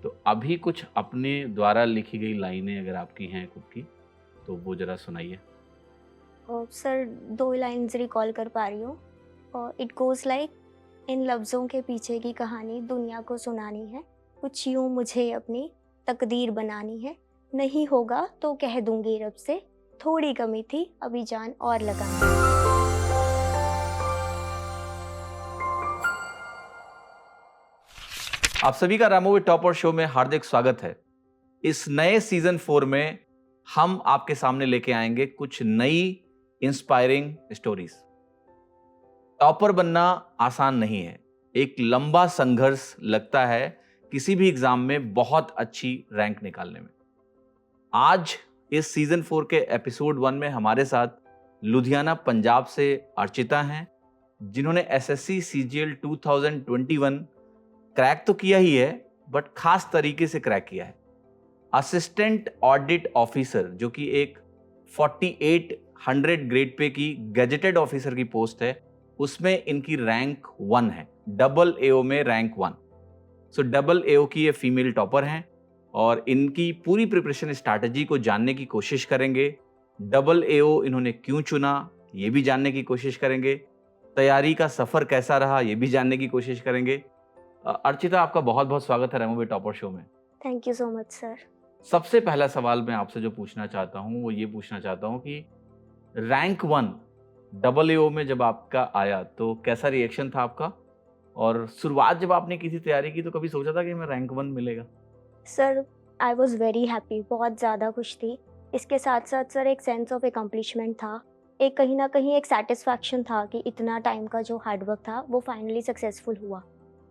तो अभी कुछ अपने द्वारा लिखी गई लाइनें अगर आपकी हैं खुद की, तो वो ज़रा सुनाइए। सर 2 लाइन्स रिकॉल कर पा रही हूँ और इट गोज़ लाइक, इन लफ्ज़ों के पीछे की कहानी दुनिया को सुनानी है, कुछ यूँ मुझे अपनी तकदीर बनानी है, नहीं होगा तो कह दूँगी रब से, थोड़ी कमी थी अभी जान और लगानी है। आप सभी का रामोवी टॉपर शो में हार्दिक स्वागत है। इस नए सीजन 4 में हम आपके सामने लेके आएंगे कुछ नई इंस्पायरिंग स्टोरीज। टॉपर बनना आसान नहीं है, एक लंबा संघर्ष लगता है किसी भी एग्जाम में बहुत अच्छी रैंक निकालने में। आज इस सीजन 4 के एपिसोड 1 में हमारे साथ लुधियाना पंजाब से अर्चिता हैं, जिन्होंने एसएससी सीजीएल 2021 क्रैक तो किया ही है, बट खास तरीके से क्रैक किया है। असिस्टेंट ऑडिट ऑफिसर, जो कि एक 4800 ग्रेड पे की गैजेटेड ऑफिसर की पोस्ट है, उसमें इनकी रैंक 1 है, डबल एओ में रैंक 1। सो डबल एओ की ये फीमेल टॉपर हैं और इनकी पूरी प्रिपरेशन स्ट्रैटेजी को जानने की कोशिश करेंगे। डबल एओ इन्होंने क्यों चुना, ये भी जानने की कोशिश करेंगे। तैयारी का सफर कैसा रहा, ये भी जानने की कोशिश करेंगे। अर्चिता, आपका बहुत बहुत स्वागत है रामोवी टॉपर शो में। Thank you so much sir. सबसे पहला सवाल मैं आपसे जो पूछना चाहता हूँ वो ये पूछना चाहता हूँ कि रैंक 1 डबल एओ में जब आपका आया तो कैसा रिएक्शन था आपका, और शुरुआत जब आपने की थी तैयारी की तो कभी सोचा था कि हमें रैंक 1 मिलेगा? Sir I was very happy, बहुत ज़्यादा खुश थी। इसके साथ-साथ सर एक सेंस ऑफ अकम्प्लिशमेंट था। एक कहीं न कहीं एक सैटिस्फैक्शन था कि इतना टाइम का जो हार्ड वर्क था वो फाइनली सक्सेसफुल हुआ।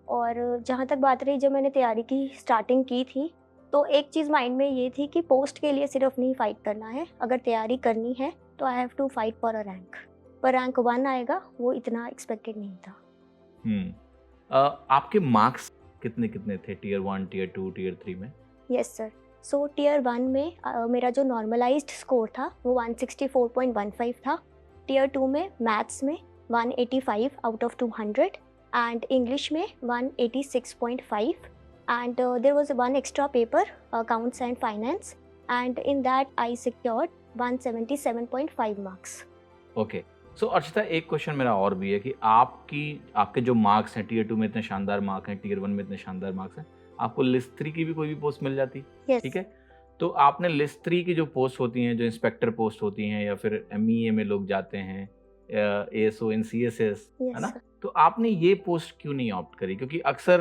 और जहाँ तक बात रही, जब मैंने तैयारी की स्टार्टिंग की थी, तो एक चीज़ माइंड में ये थी कि पोस्ट के लिए सिर्फ नहीं फाइट करना है, अगर तैयारी करनी है तो I have to fight for a rank. पर रैंक 1 आएगा वो इतना एक्सपेक्टेड नहीं था। आपके मार्क्स कितने कितने थे टीयर 1, टीयर 2, टीयर 3 में? Yes sir. सो टियर 1 में मेरा जो नॉर्मलाइज्ड स्कोर था वो 164.15 था। टियर 2 में मैथ्स में 185 आउट ऑफ 200 एंड इंग्लिश में 186.5 and there was one extra paper, accounts and finance, and in that I secured 177.5 marks. Okay. So Archita, एक क्वेश्चन मेरा और भी है कि आपके जो मार्क्स हैं टीयर 2 में इतने शानदार मार्क्स हैं, टीयर 1 में इतने शानदार मार्क्स हैं, आपको लिस्ट 3 की भी कोई भी पोस्ट मिल जाती? यस। ठीक है। तो आपने लिस्ट 3 की जो पोस्ट होती हैं, जो इंस्पेक्टर पोस्ट होती हैं, या फिर एमईए में लोग जाते हैं, एएसओ इन सीएसएस, है यस ना, सर। तो आपने ये पोस्ट क्यों नहीं ऑप्ट करी? क्योंकि अक्सर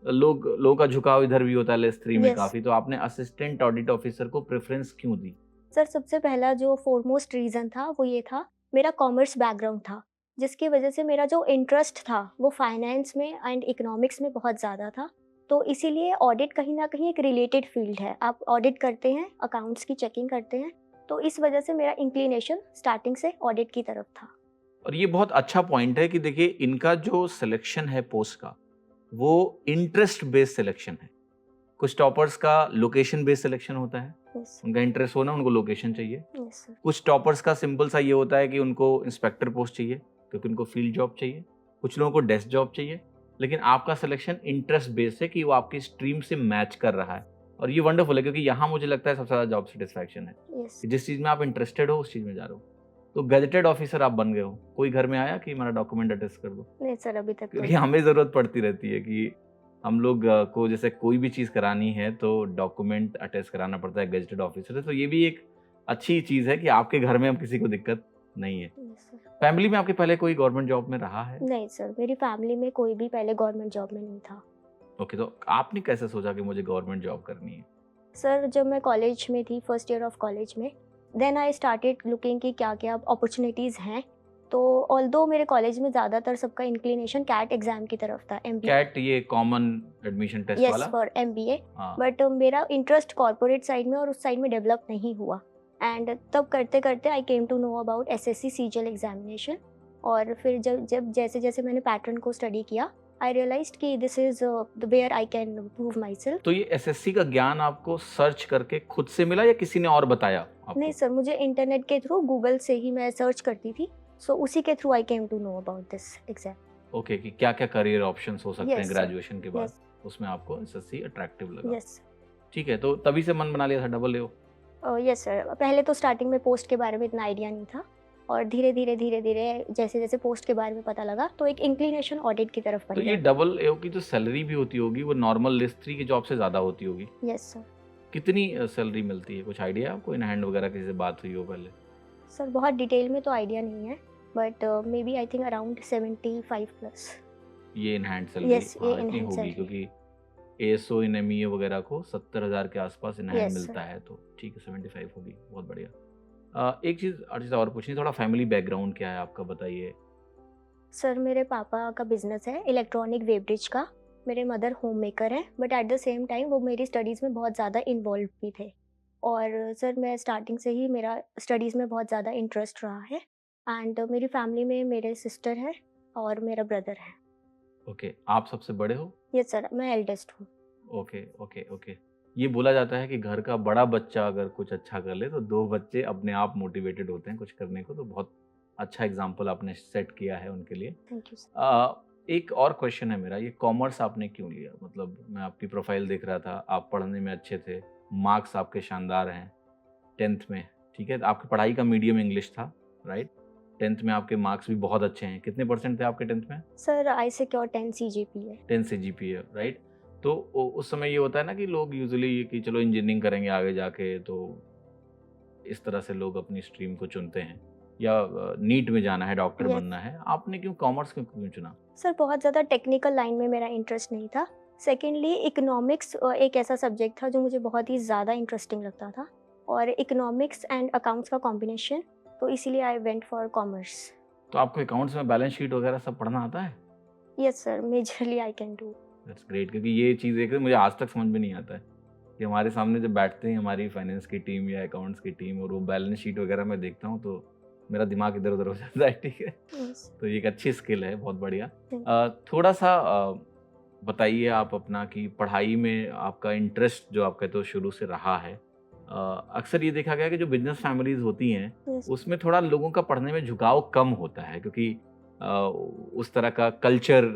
लोगों का झुकाव इधर भी होता है लिस्ट 3 में यस काफी, तो आपने असिस्टेंट ऑडिट ऑफिसर को प्रेफरेंस क्यों दी? सर, सबसे पहला जो फोरमोस्ट रीज़न था वो ये था, मेरा कॉमर्स बैकग्राउंड था, जिसकी वजह से मेरा जो इंटरेस्ट था वो फाइनेंस में एंड इकोनॉमिक्स में बहुत ज़्यादा था। तो इसीलिए ऑडिट कहीं न कहीं एक रिलेटेड फील्ड है। आप ऑडिट करते हैं, अकाउंट्स की चेकिंग करते हैं, तो इस वजह से मेरा इंक्लिनेशन स्टार्टिंग से ऑडिट की तरफ था। और ये बहुत अच्छा पॉइंट है कि देखिए, इनका जो सिलेक्शन है पोस्ट का, वो इंटरेस्ट बेस्ड सिलेक्शन है। कुछ टॉपर्स का लोकेशन बेस्ड सिलेक्शन होता है, यस। उनका इंटरेस्ट होना, उनको लोकेशन चाहिए। Yes sir. कुछ टॉपर्स का सिंपल सा ये होता है कि उनको इंस्पेक्टर पोस्ट चाहिए क्योंकि उनको फील्ड जॉब चाहिए, कुछ लोगों को डेस्क जॉब चाहिए। लेकिन आपका सिलेक्शन इंटरेस्ट बेस्ड है कि वो आपकी स्ट्रीम से मैच कर रहा है, और ये वंडरफुल है क्योंकि यहाँ मुझे लगता है सबसे ज़्यादा जॉब सेटिस्फैक्शन है यस। कि जिस चीज़ में आप इंटरेस्टेड हो उस चीज़ में जा रहे हो। तो गैजेटेड ऑफिसर आप बन गए हो, कोई घर में आया कि मेरा डॉक्यूमेंट अटेस्ट कर दो? नहीं सर, अभी तक तो क्योंकि नहीं। हमें ज़रूरत पड़ती रहती है कि हम लोग को जैसे कोई भी चीज़ करानी है तो डॉक्यूमेंट अटेस्ट कराना पड़ता है गैजेटेड ऑफिसर से। तो ये भी एक अच्छी चीज़ है कि आपके घर में अब किसी को दिक्कत नहीं है। Yes sir. फैमिली में आपके पहले कोई गवर्नमेंट जॉब में रहा है? नहीं सर, मेरी फैमिली में कोई भी पहले गवर्नमेंट जॉब में नहीं था। ओके, तो आपने कैसे सोचा कि मुझे गवर्नमेंट जॉब करनी है? सर, जब मैं कॉलेज में थी, फर्स्ट ईयर ऑफ कॉलेज में, देन आई स्टार्टेड लुकिंग कि क्या-क्या अपॉर्चुनिटीज़ हैं। तो ऑल्दो मेरे कॉलेज में ज़्यादातर सबका इंक्लिनेशन कैट एग्ज़ाम की तरफ था, एमबीए। कैट, ये कॉमन एडमिशन टेस्ट यस, वाला? For MBA. हाँ। बट मेरा इंटरेस्ट कॉर्पोरेट साइड में और उस साइड में डेवलप नहीं हुआ, एंड तब करते-करते I came to know about SSC CGL examination. और फिर जब जैसे-जैसे मैंने पैटर्न को स्टडी किया, आई रियलाइज्ड कि this is the where I can prove myself. तो ये एसएससी का ज्ञान आपको सर्च करके खुद से मिला या किसी ने और बताया आपको? नहीं सर, मुझे इंटरनेट के थ्रू, गूगल से ही मैं सर्च करती थी, सो उसी के through I came to know about this exam. Okay, कि क्या क्या करियर ऑप्शंस हो सकते हैं यस सर। ग्रेजुएशन के बाद? यस। उसमें आपको एसएससी अट्रैक्टिव लगा। यस। ठीक है, तो तभी से मन बना लिया था डबल एओ? यस सर, पहले तो स्टार्टिंग में पोस्ट के बारे में इतना आइडिया नहीं था और धीरे-धीरे जैसे-जैसे पोस्ट के बारे में पता लगा तो एक इंक्लिनेशन ऑडिट की तरफ तो बन ये गया। डबल एओ की जो सैलरी भी होती होगी वो नॉर्मल लिस्ट 3 की जॉब से ज़्यादा होती होगी। Yes sir. कितनी सैलरी मिलती है? कुछ आइडिया है आपको? इन हैंड वगैरह किसी से बात हुई हो पहले? सर बहुत डिटेल में तो आइडिया नहीं है but may be I think around 75 plus. ये इन हैंड सैलरी? यस, ये हाँ, इन इतनी हैंड होगी सैलरी। क्योंकि एएसओ इन एमईए वगैरह को 70,000 के आसपास इन हैंड यस मिलता सर। है, तो ठीक है 75 होगी, बहुत बढ़िया। एक चीज़ अर्चिता और पूछनी, थोड़ा फैमिली बैकग्राउंड क्या है आपका, बताइए? सर मेरे पापा का बिजनेस है इलेक्ट्रॉनिक वेब्रिज का। मेरे मदर होम मेकर हैं but at the same time वो मेरी स्टडीज़ में बहुत ज़्यादा इन्वॉल्व भी थे। और सर मैं स्टार्टिंग से ही मेरा स्टडीज़ में बहुत ज़्यादा इंटरेस्ट रहा है एंड मेरी फैमिली में मेरे सिस्टर है और मेरा ब्रदर है। ओके, आप सबसे बड़े हो? यस सर, मैं एल्डेस्ट हूँ। Okay, okay, okay. ये बोला जाता है कि घर का बड़ा बच्चा अगर कुछ अच्छा कर ले तो 2 बच्चे अपने आप मोटिवेटेड होते हैं कुछ करने को, तो बहुत अच्छा एग्ज़ाम्पल आपने सेट किया है उनके लिए। Thank you sir. एक और क्वेश्चन है मेरा, ये कॉमर्स आपने क्यों लिया? मतलब मैं आपकी प्रोफाइल देख रहा था, आप पढ़ने में अच्छे थे, मार्क्स आपके शानदार हैं 10th में, ठीक है? तो आपकी पढ़ाई का मीडियम इंग्लिश था, राइट? 10th में आपके मार्क्स भी बहुत अच्छे हैं, कितने परसेंट थे आपके 10th में? Sir I secure 10 CGPA। 10 CGPA, right? तो उस समय ये होता है ना कि लोग यूजुअली कि चलो इंजीनियरिंग करेंगे आगे जाके, तो इस तरह से लोग अपनी स्ट्रीम को चुनते हैं, या नीट में जाना है, डॉक्टर यस बनना है। आपने क्यों कॉमर्स क्यों चुना? सर, बहुत ज़्यादा टेक्निकल लाइन में मेरा इंटरेस्ट नहीं था। सेकेंडली इकोनॉमिक्स एक ऐसा सब्जेक्ट था जो मुझे बहुत ही ज़्यादा इंटरेस्टिंग लगता था और इकोनॉमिक्स एंड अकाउंट्स का कॉम्बिनेशन, तो इसीलिए आई वेंट फॉर कॉमर्स। तो आपको अकाउंट्स में बैलेंस शीट वगैरह सब पढ़ना आता है? Yes sir, majorly I can do. That's great, क्योंकि ये चीज़ है कि मुझे आज तक समझ में नहीं आता है कि हमारे सामने जब बैठते हैं हमारी फाइनेंस की टीम या अकाउंट्स की टीम और वो बैलेंस शीट वगैरह मैं देखता हूँ तो मेरा दिमाग इधर उधर हो जाता है, ठीक है? यस। तो ये एक अच्छी स्किल है, बहुत बढ़िया। थैंक थोड़ा सा बताइए आप अपना कि पढ़ाई में आपका इंटरेस्ट जो आपका तो शुरू से रहा है। अक्सर ये देखा गया है कि जो बिजनेस फैमिलीज होती हैं यस। उसमें थोड़ा लोगों का पढ़ने में झुकाव कम होता है, क्योंकि उस तरह का कल्चर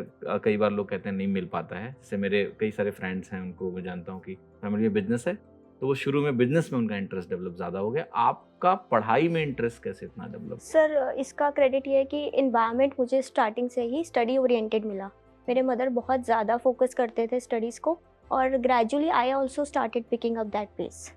कई बार लोग कहते हैं नहीं मिल पाता है। जैसे मेरे कई सारे फ्रेंड्स हैं, उनको मैं जानता हूँ कि फैमिली में बिजनेस है, तो वो शुरू में बिजनेस में उनका इंटरेस्ट डेवलप ज़्यादा हो गया। आपका पढ़ाई में इंटरेस्ट कैसे इतना डेवलप? सर, इसका क्रेडिट ये है कि एनवायरनमेंट मुझे स्टार्टिंग से ही स्टडी ओरिएंटेड मिला। मेरे मदर बहुत ज़्यादा फोकस करते थे स्टडीज़ को और gradually I also started picking up that pace.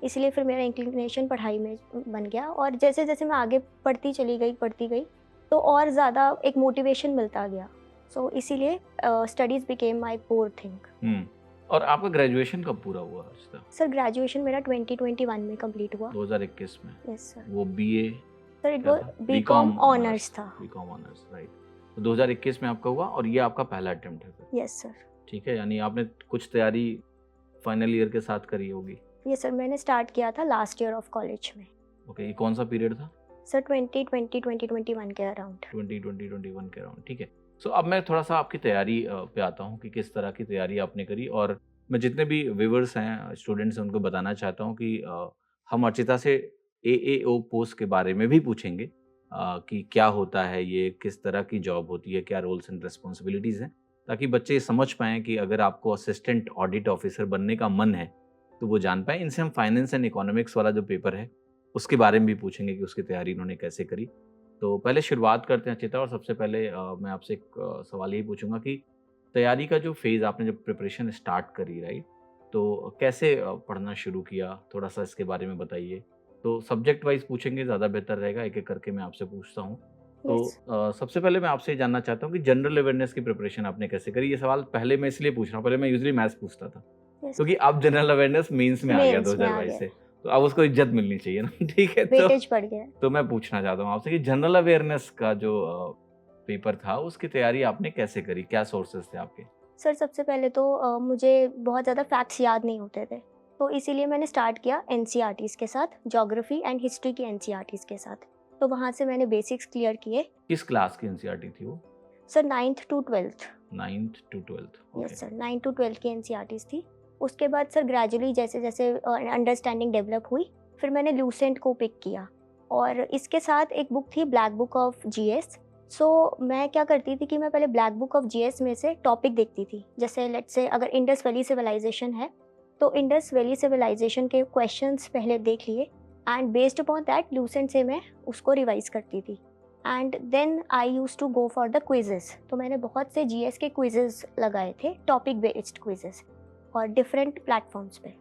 इसलिए फिर मेरा इंक्लिनेशन पढ़ाई में बन गया और जैसे जैसे मैं आगे पढ़ती गई तो और ज़्यादा एक मोटिवेशन मिलता गया। सो इसीलिए studies became my core thing. और आपका ग्रेजुएशन कब पूरा हुआ अर्चिता? सर ग्रेजुएशन मेरा 2021 में कंप्लीट हुआ। 2021 में? Yes sir. वो बीए? सर इट क्या वाज था? बीकॉम ऑनर्स था। BCom honours, right. तो 2021 में आपका हुआ और ये आपका पहला अटेम्प्ट है फिर? Yes sir. ठीक है, यानी आपने कुछ तैयारी फाइनल ईयर के साथ करी होगी। यस सर, मैंने स्टार्ट किया था लास्ट ईयर ऑफ कॉलेज में। ओके, ये कौन सा पीरियड था? सर 2020-2021 के अराउंड। 2020-21 के अराउंड, ठीक है। सो अब मैं थोड़ा सा आपकी तैयारी पे आता हूँ कि किस तरह की तैयारी आपने करी, और मैं जितने भी व्यूअर्स हैं, स्टूडेंट्स हैं, उनको बताना चाहता हूँ कि हम अर्चिता से एएओ पोस्ट के बारे में भी पूछेंगे कि क्या होता है ये, किस तरह की जॉब होती है, क्या रोल्स एंड रिस्पॉन्सिबिलिटीज़ हैं, ताकि बच्चे समझ पाएँ कि अगर आपको असिस्टेंट ऑडिट ऑफिसर बनने का मन है तो वो जान पाएँ। इनसे हम फाइनेंस एंड इकोनॉमिक्स वाला जो पेपर है उसके बारे में भी पूछेंगे कि उसकी तैयारी इन्होंने कैसे करी। तो पहले शुरुआत करते हैं अर्चिता, और सबसे पहले मैं आपसे एक सवाल यही पूछूंगा कि तैयारी का जो फेज़ आपने जब प्रिपरेशन स्टार्ट करी, राइट, तो कैसे पढ़ना शुरू किया, थोड़ा सा इसके बारे में बताइए। तो सब्जेक्ट वाइज पूछेंगे ज़्यादा बेहतर रहेगा, एक एक करके मैं आपसे पूछता हूँ। तो यस। सबसे पहले मैं आपसे ये जानना चाहता हूँ कि जनरल अवेयरनेस की प्रिपरेशन आपने कैसे करी। ये सवाल पहले मैं इसलिए पूछ रहा हूँ, पहले मैं यूजुअली मैथ्स पूछता था, यस। क्योंकि अब जनरल अवेयरनेस मेंस में आ गया मेंस में आ 2022 गया। से, तो अब उसको इज्जत मिलनी चाहिए ना, ठीक है? वेटेज बढ़ गया। तो मैं पूछना चाहता हूँ आपसे कि जनरल अवेयरनेस का जो पेपर था उसकी तैयारी आपने कैसे करी, क्या सोर्सेज थे आपके? सर सबसे पहले तो मुझे बहुत ज़्यादा फैक्ट्स याद नहीं होते थे, तो इसीलिए मैंने स्टार्ट किया एनसीईआरटीज़ के साथ, ज्योग्राफी एंड हिस्ट्री की एनसीईआरटीज़ के साथ। तो वहाँ से मैंने बेसिक्स क्लियर किए। किस क्लास की एनसीईआरटी थी वो? Sir 9th to 12th। 9th to 12th, yes sir, 9 to 12 की एनसीईआरटीज़ थी। उसके बाद सर ग्रेजुअली जैसे जैसे अंडरस्टैंडिंग डेवलप हुई, फिर मैंने लूसेंट को पिक किया और इसके साथ एक बुक थी ब्लैक बुक ऑफ जीएस। सो मैं क्या करती थी कि मैं पहले ब्लैक बुक ऑफ जीएस में से टॉपिक देखती थी। जैसे लेट्स से अगर इंडस वैली सिविलाइजेशन है, तो इंडस वैली सिविलाइजेशन के क्वेश्चंस पहले देख लिए and based upon that Lucent से मैं उसको रिवाइज करती थी। And then I use to go for the quizzes. तो मैंने बहुत से जीएस के क्विजेस लगाए थे, टॉपिक बेस्ड क्विजेस, और डिफरेंट प्लेटफॉर्म्स पे।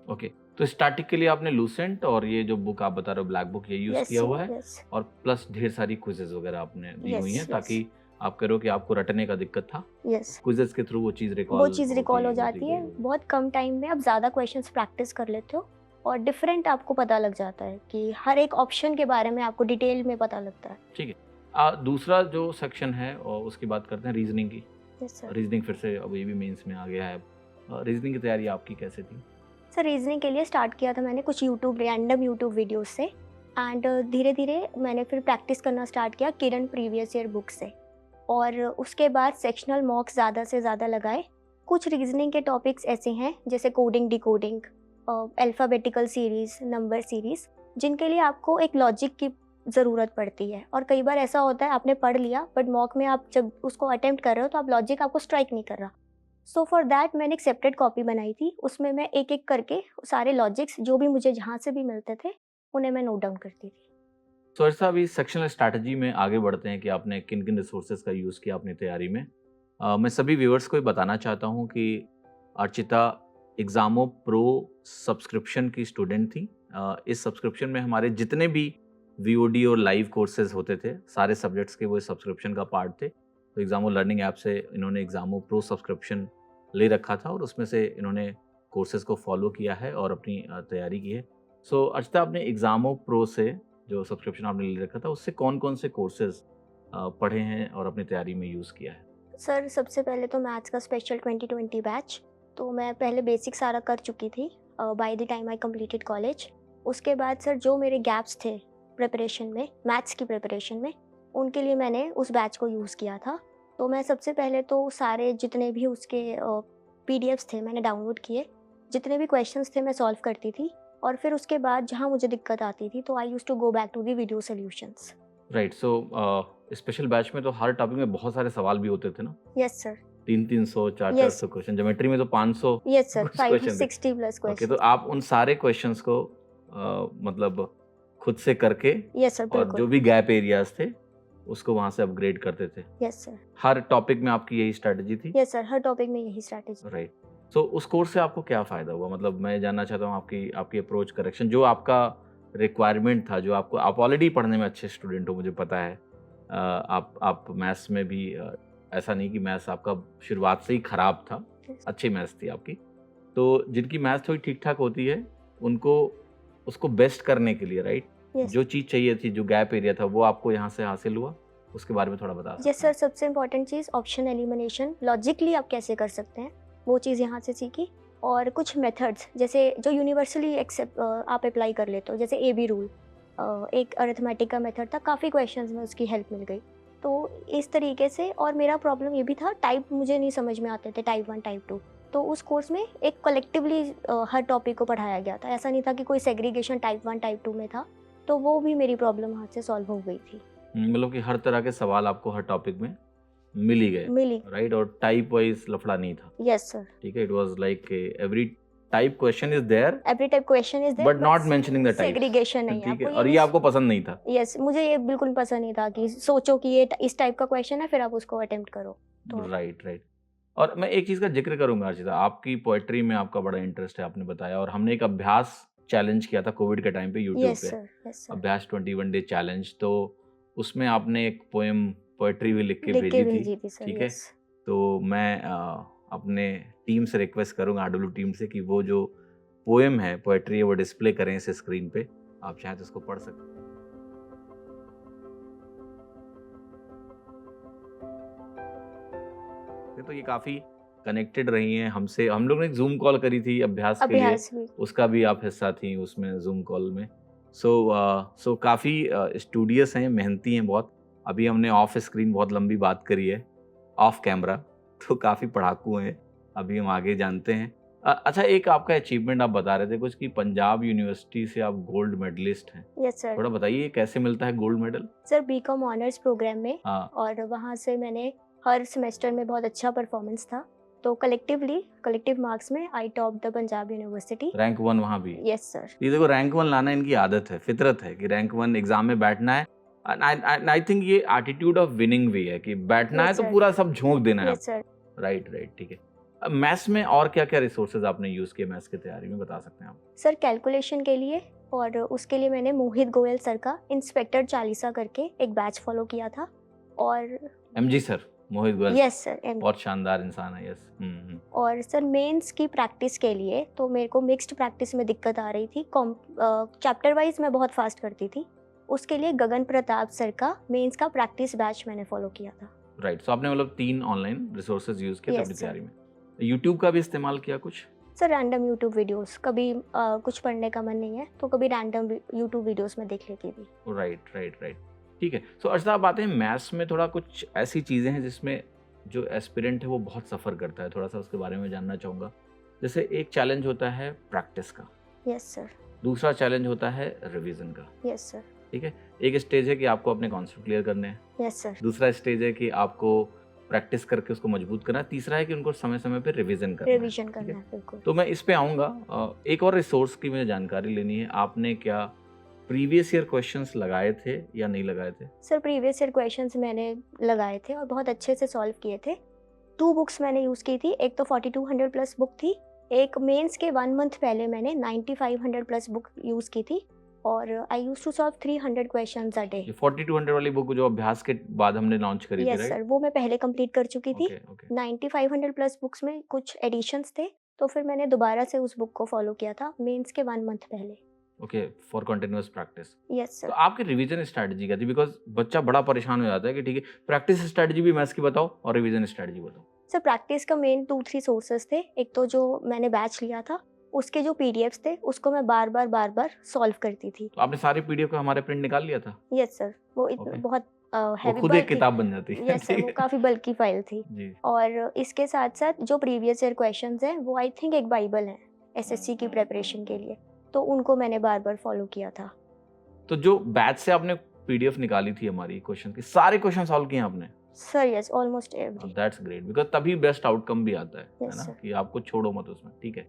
ओके, तो स्टार्टिंग के लिए आपने लूसेंट और ये जो बुक आप बता रहे हो ब्लैक बुक, ये यूज यस किया हुआ है, यस और प्लस ढेर सारी क्विजेज वगैरह आपने दी हुई हैं यस ताकि आप कह रहे हो कि आपको रटने का दिक्कत था, यस क्विजेज के थ्रू वो चीज़ वो रिकॉल चीज़ रिकॉल हो जाती है। बहुत कम टाइम में आप ज़्यादा क्वेश्चंस प्रैक्टिस कर लेते हो और डिफरेंट आपको पता लग जाता है कि हर एक ऑप्शन के बारे में आपको डिटेल में पता लगता है। ठीक है। दूसरा जो सेक्शन है और उसकी बात करते हैं रीजनिंग की। Yes sir. रीजनिंग फिर से अब ये भी मेंस में आ गया है। रीजनिंग की तैयारी आपकी कैसे थी? सर रीजनिंग के लिए स्टार्ट किया था मैंने कुछ रैंडम यूट्यूब वीडियोस से, एंड धीरे धीरे मैंने फिर प्रैक्टिस करना स्टार्ट किया किरण प्रीवियस ईयर बुक से, और उसके बाद सेक्शनल मॉक्स ज़्यादा से ज़्यादा लगाए। कुछ रीजनिंग के टॉपिक्स ऐसे हैं जैसे coding, decoding, alphabetical series, number series, जिनके लिए आपको एक लॉजिक की ज़रूरत पड़ती है। और कई बार ऐसा होता है आपने पढ़ लिया बट मॉक में आप जब उसको अटेम्प्ट कर रहे हो तो आप लॉजिक आपको स्ट्राइक नहीं कर रहा। सो फॉर दैट मैंने एक सेपरेट कॉपी बनाई थी, उसमें मैं एक एक करके सारे लॉजिक्स जो भी मुझे जहाँ से भी मिलते थे उन्हें मैं नोट डाउन करती थी। तो ऐसा अभी सेक्शनल स्ट्रैटेजी में आगे बढ़ते हैं कि आपने किन किन रिसोर्सेज का यूज़ किया अपनी तैयारी में। मैं सभी व्यूअर्स को ये बताना चाहता हूँ कि अर्चिता एग्ज़ामो प्रो सब्सक्रिप्शन की स्टूडेंट थी। इस सब्सक्रिप्शन में हमारे जितने भी वीओडी और लाइव कोर्सेज होते थे, सारे सब्जेक्ट्स के वो इस सब्सक्रिप्शन का पार्ट थे। तो एग्ज़ामो लर्निंग ऐप से इन्होंने एग्ज़ामो प्रो सब्सक्रिप्शन ले रखा था और उसमें से इन्होंने कोर्सेज को फॉलो किया है और अपनी तैयारी की है। सो अर्चिता, आपने एग्ज़ामो प्रो से जो सब्सक्रिप्शन आपने ले रखा था उससे कौन कौन से कोर्सेज पढ़े हैं और अपनी तैयारी में यूज़ किया है? सर सबसे पहले तो मैथ्स का स्पेशल 2020 बैच, तो मैं पहले बेसिक सारा कर चुकी थी by the time I completed college. उसके बाद सर जो मेरे गैप्स थे प्रिपरेशन में, मैथ्स की प्रिपरेशन में, उनके लिए मैंने उस बैच को यूज़ किया था। तो मैं सबसे पहले तो सारे जितने भी उसके पीडीएफ्स थे मैंने डाउनलोड किए, जितने भी क्वेश्चंस थे मैं सॉल्व करती थी, और फिर उसके बाद जहाँ मुझे दिक्कत आती थी तो I use to go back to the video solutions. Right. So special batch में तो हर टॉपिक में बहुत सारे सवाल भी होते थे ना? Yes sir. 300 400 yes question, geometry में तो 500 यस सर, कुछ क्वेश्चन थे। 560 प्लस ओके, तो क्वेश्चन। आप उन सारे क्वेश्चंस को मतलब खुद से करके यस सर, और जो बिल्कुल। भी गैप एरियाज थे उसको वहां से अपग्रेड करते थे। Yes sir. हर टॉपिक में आपकी यही स्ट्रेटजी थी? यस सर, हर टॉपिक में यही स्ट्रैटेजी। राइट। सो उस कोर्स से आपको क्या फ़ायदा हुआ? मतलब मैं जानना चाहता हूँ आपकी आपकी अप्रोच करेक्शन, जो आपका रिक्वायरमेंट था, जो आपको, आप ऑलरेडी पढ़ने में अच्छे स्टूडेंट हो मुझे पता है। आप मैथ्स में भी ऐसा नहीं कि मैथ्स आपका शुरुआत से ही ख़राब था, अच्छी मैथ्स थी आपकी। तो जिनकी मैथ्स थोड़ी ठीक ठाक होती है उनको उसको बेस्ट करने के लिए, राइट, यस जो चीज़ चाहिए थी, जो गैप एरिया था, वो आपको यहाँ से हासिल हुआ। उसके बारे में थोड़ा बता सकते यस सर, सबसे इम्पॉर्टेंट चीज़ ऑप्शन एलिमिनेशन, लॉजिकली आप कैसे कर सकते हैं वो चीज़ यहाँ से सीखी। और कुछ मेथड्स जैसे जो यूनिवर्सली एक्सेप्ट आप अप्लाई कर लेते हो, जैसे ए बी रूल, एक अरिथमेटिक का मेथड था, काफ़ी क्वेश्चंस में उसकी हेल्प मिल गई। तो इस तरीके से, और मेरा प्रॉब्लम ये भी था, टाइप मुझे नहीं समझ में आते थे, टाइप 1 टाइप 2। तो उस कोर्स में एक कलेक्टिवली हर टॉपिक को पढ़ाया गया था, ऐसा नहीं था कि कोई सेग्रीगेशन टाइप 1 टाइप 2 में था। तो वो भी मेरी प्रॉब्लम हाथ से सॉल्व हो गई थी। मतलब कि हर तरह के सवाल आपको हर टॉपिक में मिल ही गए, मिली। राइट, और टाइप वाइज लफड़ा नहीं था। यस सर, ठीक है, it was like every type question is there every type question is there but not mentioning the type. Segregation नहीं है। ठीक है, आपको और ये आपको पसंद नहीं था। यस, मुझे ये बिल्कुल पसंद नहीं था कि सोचो कि ये इस टाइप का क्वेश्चन है फिर आप उसको अटेम्प्ट करो। तो राइट राइट। और मैं एक चीज़ का जिक्र करूंगा अर्चिता, आपकी पोएट्री में आपका बड़ा इंटरेस्ट है, आपने बताया, और हमने एक अभ्यास चैलेंज किया था कोविड के टाइम पे यूट्यूब यस पे, सर, यस सर, अभ्यास 21 डे चैलेंज। तो उसमें आपने एक पोएम, पोएट्री भी लिख के लिख के भेजी भेजी थी। थी सर। ठीक है, यस तो मैं अपने टीम से रिक्वेस्ट करूंगा, आरडब्ल्यू टीम से, कि वो जो पोएम है, पोएट्री है, वो डिस्प्ले करें इस स्क्रीन पे। आप चाहें तो उसको पढ़ सकते हैं। तो ये काफ़ी कनेक्टेड रही हैं हमसे। हम लोग ने एक जूम कॉल करी थी अभ्यास के लिए, अभ्यास भी। उसका भी आप हिस्सा थी उसमें, जूम कॉल में। सो काफ़ी स्टूडियस हैं, मेहनती हैं बहुत। अभी हमने ऑफ स्क्रीन बहुत लंबी बात करी है, ऑफ कैमरा, तो काफ़ी पढ़ाकू हैं। अभी हम आगे जानते हैं अच्छा, एक आपका अचीवमेंट आप बता रहे थे कुछ कि पंजाब यूनिवर्सिटी से आप गोल्ड मेडलिस्ट हैं। Yes sir. थोड़ा बताइए कैसे मिलता है gold medal? Sir BCom honours programme में, हाँ, और वहाँ से मैंने हर सेमेस्टर में बहुत अच्छा परफॉर्मेंस था, तो कलेक्टिव मार्क्स में I top the Punjab university. Rank 1 वहाँ भी। Yes sir. ये देखो रैंक 1 लाना इनकी आदत है, फितरत है कि रैंक 1 एग्ज़ाम में बैठना है। एंड आई थिंक ये एटीट्यूड ऑफ विनिंग भी है कि बैठना है यस तो सर। पूरा सब झोंक देना है यस आपको। सर। राइट, राइट, ठीक है। मैथ्स में और क्या-क्या रिसोर्सेज़ आपने यूज़ किए मैथ्स की तैयारी में बता सकते हैं आप? सर कैलकुलेशन के लिए, और उसके लिए मैंने मोहित गोयल सर का इंस्पेक्टर चालीसा करके एक बैच फॉलो किया था। और एमजी सर, मोहित गोयल सर, यस सर, बहुत शानदार इंसान है, यस। और सर मेंस की प्रैक्टिस के लिए तो मेरे को मिक्स्ड प्रैक्टिस में दिक्कत आ रही थी। चैप्टर वाइज मैं बहुत फास्ट करती थी। उसके लिए गगन प्रताप सर का मेंस का प्रैक्टिस बैच मैंने फॉलो किया था। राइट, सो आपने मतलब 3 ऑनलाइन रिसोर्सेज़ यूज़ किए थे यस अपनी सर। तैयारी में। यूट्यूब का भी इस्तेमाल किया कुछ? सर रैंडम यूट्यूब वीडियोस, कभी कुछ पढ़ने का मन नहीं है तो कभी रैंडम यूट्यूब वीडियोस में देख लेती थी। Right, right, right. ठीक है। सो अर्षदा, आप आते हैं मैथ्स में, थोड़ा कुछ ऐसी चीज़ें हैं जिसमें जो एस्पिरेंट है वो बहुत सफ़र करता है, थोड़ा-सा उसके बारे में जानना चाहूँगा। जैसे एक चैलेंज होता है प्रैक्टिस का, यस सर। दूसरा चैलेंज होता है रिवीजन का, यस सर। ठीक है? एक स्टेज है कि आपको अपने कॉन्सेप्ट क्लियर करने हैं, यस सर। दूसरा स्टेज है कि आपको प्रैक्टिस करके उसको मजबूत करना है, तीसरा है कि उनको समय-समय पे रिवीजन करना है, रिवीजन ठीक करना है? है बिल्कुल। तो मैं इस पे आऊँगा। एक और रिसोर्स की मुझे जानकारी लेनी है, आपने क्या प्रीवियस ईयर क्वेश्चंस लगाए थे या नहीं लगाए थे? सर प्रीवियस ईयर क्वेश्चंस मैंने लगाए थे और बहुत अच्छे से सॉल्व किए थे। 2 बुक्स मैंने यूज़ की थी, एक तो 4200 प्लस बुक थी, एक मेंस के 1 मंथ पहले मैंने 9500 प्लस बुक यूज़ की थी, और I used to solve 300 questions a day. ये 4200 वाली बुक जो अभ्यास के बाद हमने लॉन्च करी थी, यस राइट? सर, वो मैं पहले कंप्लीट कर चुकी थी। ओके, ओके, 9500 प्लस बुक्स में कुछ एडिशंस थे, तो फिर मैंने दोबारा से उस बुक को फॉलो किया था मेंस के 1 मंथ पहले। Okay, for continuous practice. Yes तो सर। आपकी रिवीजन स्ट्रैटेजी क्या थी? बिकॉज़ बच्चा बड़ा परेशान हो जाता है कि ठीक है, प्रैक्टिस स्ट्रैटेजी भी मैथ्स की बताओ और रिवीजन स्ट्रैटेजी बताओ। सर प्रैक्टिस का मेन 2-3 सोर्सेस थे। एक तो जो मैंने बैच लिया था, उसके जो पीडीएफ्स थे, उसको मैं बार-बार सॉल्व करती थी। तो आपने सारे पीडीएफ का हमारे प्रिंट निकाल लिया था? यस सर, वो ओके, बहुत वो हैवी खुद एक बल्कि। किताब बन जाती है, यस सर, ठीक वो है? काफ़ी बल्कि फाइल थी। जी। और इसके साथ-साथ जो प्रीवियस ईयर क्वेश्चंस हैं, वो आई थिंक एक बाइबल है एसएससी की प्रिपरेशन के लिए, तो उनको मैंने बार-बार फॉलो किया था। तो जो बैच से आपने पीडीएफ निकाली थी हमारी क्वेश्चन की, सारे क्वेश्चन सॉल्व किए आपने? Sir yes, almost every. That's great, because तभी बेस्ट आउटकम भी आता है यस ना? सर। कि आपको छोड़ो मत उसमें, ठीक है?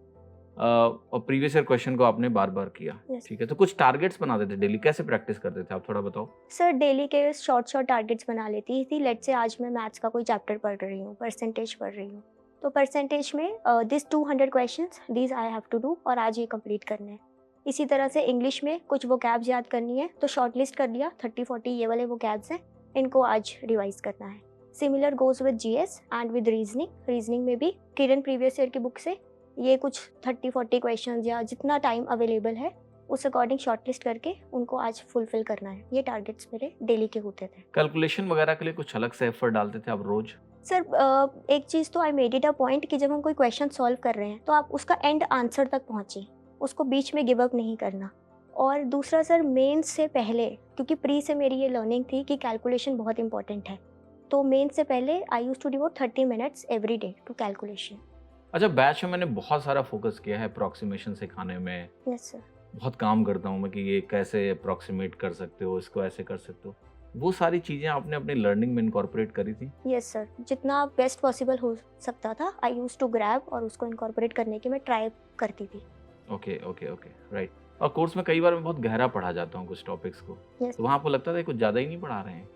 और प्रीवियस ईयर क्वेश्चन को आपने बार-बार किया, यस। ठीक है? तो कुछ टारगेट्स बनाते थे डेली, कैसे प्रैक्टिस करते थे आप थोड़ा बताओ? सर डेली के शॉर्ट टारगेट्स बना लेती थी। लेट्स से आज मैं मैथ्स का कोई चैप्टर पढ़ रही हूँ, परसेंटेज पढ़ रही हूँ, तो परसेंटेज में this 200 questions these I have to do, और आज ये कंप्लीट करने हैं। इसी तरह से इंग्लिश में कुछ वोकैब्स याद करनी है, तो शॉर्ट लिस्ट कर लिया, 30-40 ये वाले वोकैब्स हैं, इनको आज रिवाइज करना है। Similar goes with GS and with reasoning में भी किरण प्रीवियस ईयर की बुक से ये कुछ 30-40 क्वेश्चंस या जितना टाइम अवेलेबल है उस अकॉर्डिंग शॉर्टलिस्ट करके उनको आज फुलफिल करना है। ये टारगेट्स मेरे डेली के होते थे। कैलकुलेशन वगैरह के लिए कुछ अलग से एफर्ट डालते थे आप रोज? सर एक चीज़ तो I made it a point कि जब हम कोई क्वेश्चन सॉल्व कर रहे हैं तो आप उसका एंड आंसर तक पहुँचें, उसको बीच में गिव अप नहीं करना। और दूसरा सर मेंस से पहले, क्योंकि प्री से मेरी ये लर्निंग थी कि कैलकुलेशन बहुत इंपॉर्टेंट है, तो मेंस से पहले I used to devote 30 minutes every day to calculation. अच्छा, बैच में मैंने बहुत सारा फोकस किया है अप्रॉक्सीमेशन सिखाने में, यस सर। बहुत काम करता हूँ मैं कि ये कैसे अप्रॉक्सीमेट कर सकते हो, इसको ऐसे कर सकते हो। वो सारी चीज़ें आपने अपनी लर्निंग में इनकॉर्पोरेट करी थी? यस सर, जितना बेस्ट पॉसिबल हो सकता था आई यूज्ड टू ग्रैब और उसको इनकॉर्पोरेट करने की मैं ट्राई करती थी। Okay, okay, okay, right. और कोर्स में कई बार मैं बहुत गहरा पढ़ा जाता हूँ कुछ टॉपिक्स को, यस। तो वहाँ आपको लगता था ये कुछ ज़्यादा ही नहीं पढ़ा रहे हैं,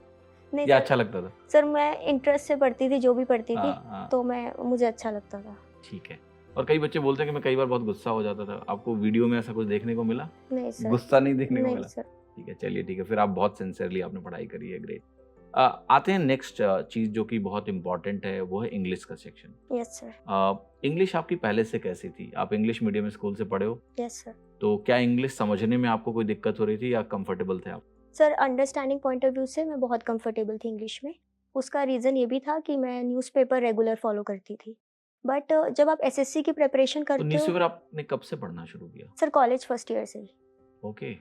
नहीं या सर, अच्छा लगता था? सर मैं इंटरेस्ट से पढ़ती थी, जो भी पढ़ती थी, हाँ, तो मुझे अच्छा लगता था। ठीक है। और कई बच्चे बोलते हैं कि मैं कई बार बहुत गुस्सा हो जाता था, आपको वीडियो में ऐसा कुछ देखने को मिला? नहीं सर। गुस्सा नहीं देखने को नहीं मिला? सर। ठीक है, चलिए ठीक है, फिर आप बहुत सिंसियरली आपने पढ़ाई करी है, ग्रेट। आते हैं नेक्स्ट चीज़ जो कि बहुत इंपॉर्टेंट है, वो है इंग्लिश का सेक्शन। Yes sir. इंग्लिश आपकी पहले से कैसी थी? आप इंग्लिश मीडियम स्कूल से पढ़े हो, यस सर। तो क्या इंग्लिश समझने में आपको कोई दिक्कत हो रही थी या कंफर्टेबल थे आप? Sir understanding point of view से मैं बहुत कंफर्टेबल थी इंग्लिश में। उसका रीज़न ये भी था कि मैं न्यूज़पेपर रेगुलर फॉलो करती थी। बट जब आप एसएससी की प्रिपरेशन तो करते हो। न्यूज़पेपर आपने कब से पढ़ना शुरू किया? सर कॉलेज फर्स्ट ईयर से ही। Okay,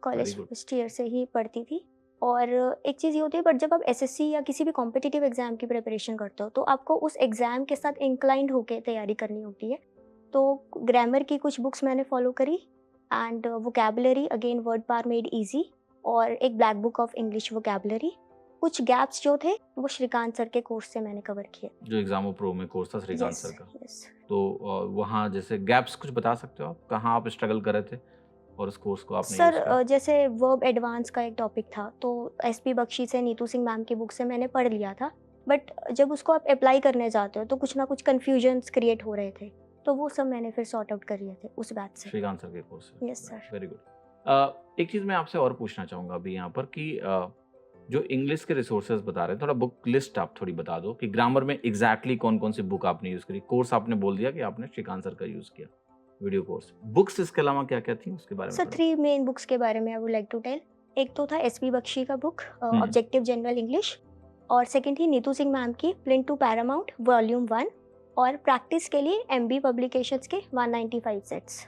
college very good. First year से ही पढ़ती थी। और एक चीज़ ये होती है, बट जब आप एसएससी या किसी भी कॉम्पिटिटिव एग्जाम की प्रिपरेशन करते हो तो आपको उस एग्जाम के साथ इंक्लाइंड होकर तैयारी करनी होती है। तो ग्रामर की कुछ बुक्स मैंने फॉलो करी and vocabulary again word power made easy और एक black book of English vocabulary. कुछ गैप्स जो थे वो श्रीकांत सर के कोर्स से मैंने कवर किए। जो एग्जामो प्रो में कोर्स था श्रीकांत यस सर का, यस तो वहाँ जैसे गैप्स कुछ बता सकते हो आप, कहाँ आप स्ट्रगल कर रहे थे और उस कोर्स को आपने यूज सर किया? जैसे वर्ब एडवांस का एक टॉपिक था तो एसपी बख्शी से नीतू सिंह मैम की बुक से मैंने पढ़ लिया था, बट जब उसको आप अप्लाई करने जाते हो तो कुछ ना कुछ कन्फ्यूजन्स क्रिएट हो रहे थे, तो वो सब मैंने फिर सॉर्ट आउट कर लिए थे उस बैच से। श्रीकांत सर के कोर्स से। Yes sir. Very good. एक चीज़ मैं आपसे और पूछना चाहूँगा अभी यहाँ पर कि जो इंग्लिश के रिसोर्सेज बता रहे हैं, थोड़ा बुक लिस्ट आप थोड़ी बता दो कि ग्रामर में एग्जैक्टली कौन कौन सी बुक आपने यूज़ करी। कोर्स आपने बोल दिया कि आपने श्रीकांत सर का यूज़ किया, वीडियो कोर्स। बुक्स इसके अलावा क्या क्या थी उसके बारे में सर थोड़ा? 3 मेन बुक्स के बारे में I would like to tell. एक तो था एसपी बख्शी का बुक ऑब्जेक्टिव जनरल इंग्लिश, और सेकंड थी नीतू सिंह मैम की प्रिंट टू पैरामाउंट वॉल्यूम 1, और प्रैक्टिस के लिए एमबी पब्लिकेशंस के 195 सेट्स।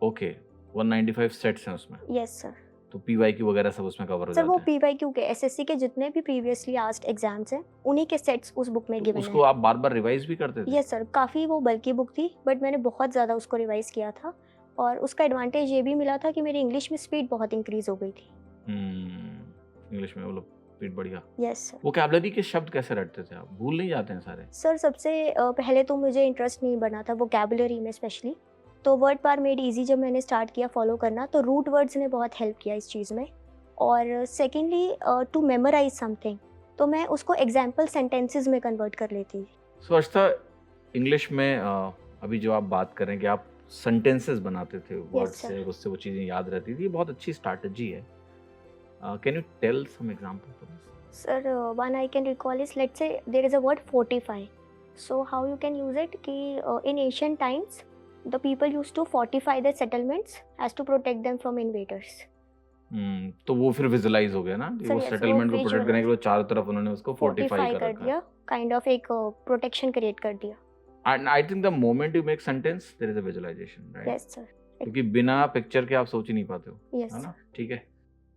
ओके, 195 सेट्स हैं उसमें, यस सर। तो पीवाईक्यू वगैरह सब उसमें कवर हो सर वो जाते हैं। पीवाईक्यू के एसएससी के जितने भी प्रीवियसली आस्क्ड एग्जाम्स हैं उन्हीं के सेट्स उस बुक में तो गिवन उसको है। आप बार बार रिवाइज भी करते थे? यस सर, काफ़ी वो बल्कि बुक थी बट मैंने बहुत ज़्यादा उसको रिवाइज किया था, और उसका एडवांटेज ये भी मिला था कि मेरी इंग्लिश में स्पीड बहुत इंक्रीज हो गई थी। इंग्लिश में मतलब स्पीड बढ़िया। Yes sir. वोकैबुलरी के शब्द कैसे रटते थे आप? भूल नहीं जाते हैं सारे? सर सबसे पहले तो मुझे इंटरेस्ट नहीं बना था वोकैबुलरी में स्पेशली, तो वर्ड पार मेड इजी जब मैंने स्टार्ट किया फॉलो करना तो रूट वर्ड्स ने बहुत हेल्प किया इस चीज़ में। और सेकेंडली टू मेमोराइज समथिंग तो मैं उसको एग्जाम्पल सेंटेंसेस में कन्वर्ट कर लेती थी। सो अच्छा, इंग्लिश में अभी जो आप बात करें कि आप सेंटेंसेस बनाते थे वर्ड sir. से, उससे वो चीज़ें याद रहती थी, ये बहुत अच्छी स्ट्रैटेजी है। Can you tell some example for this? Sir, one I can recall is, let's say there is a word fortify. So how you can use it कि in ancient times the people used to fortify their settlements as to protect them from invaders. तो वो फिर visualise हो गया ना कि Sir, वो yes, settlement वो को प्रोटेक्ट करने के लिए चारों तरफ उन्होंने उसको फोर्टिफाई Fortify कर कर रखा है। दिया, kind of एक प्रोटेक्शन क्रिएट कर दिया। And I think the moment you make sentence there is a visualization, right? Yes sir. क्योंकि बिना पिक्चर के आप सोच ही नहीं पाते हो, Yes है ना? sir. ठीक है।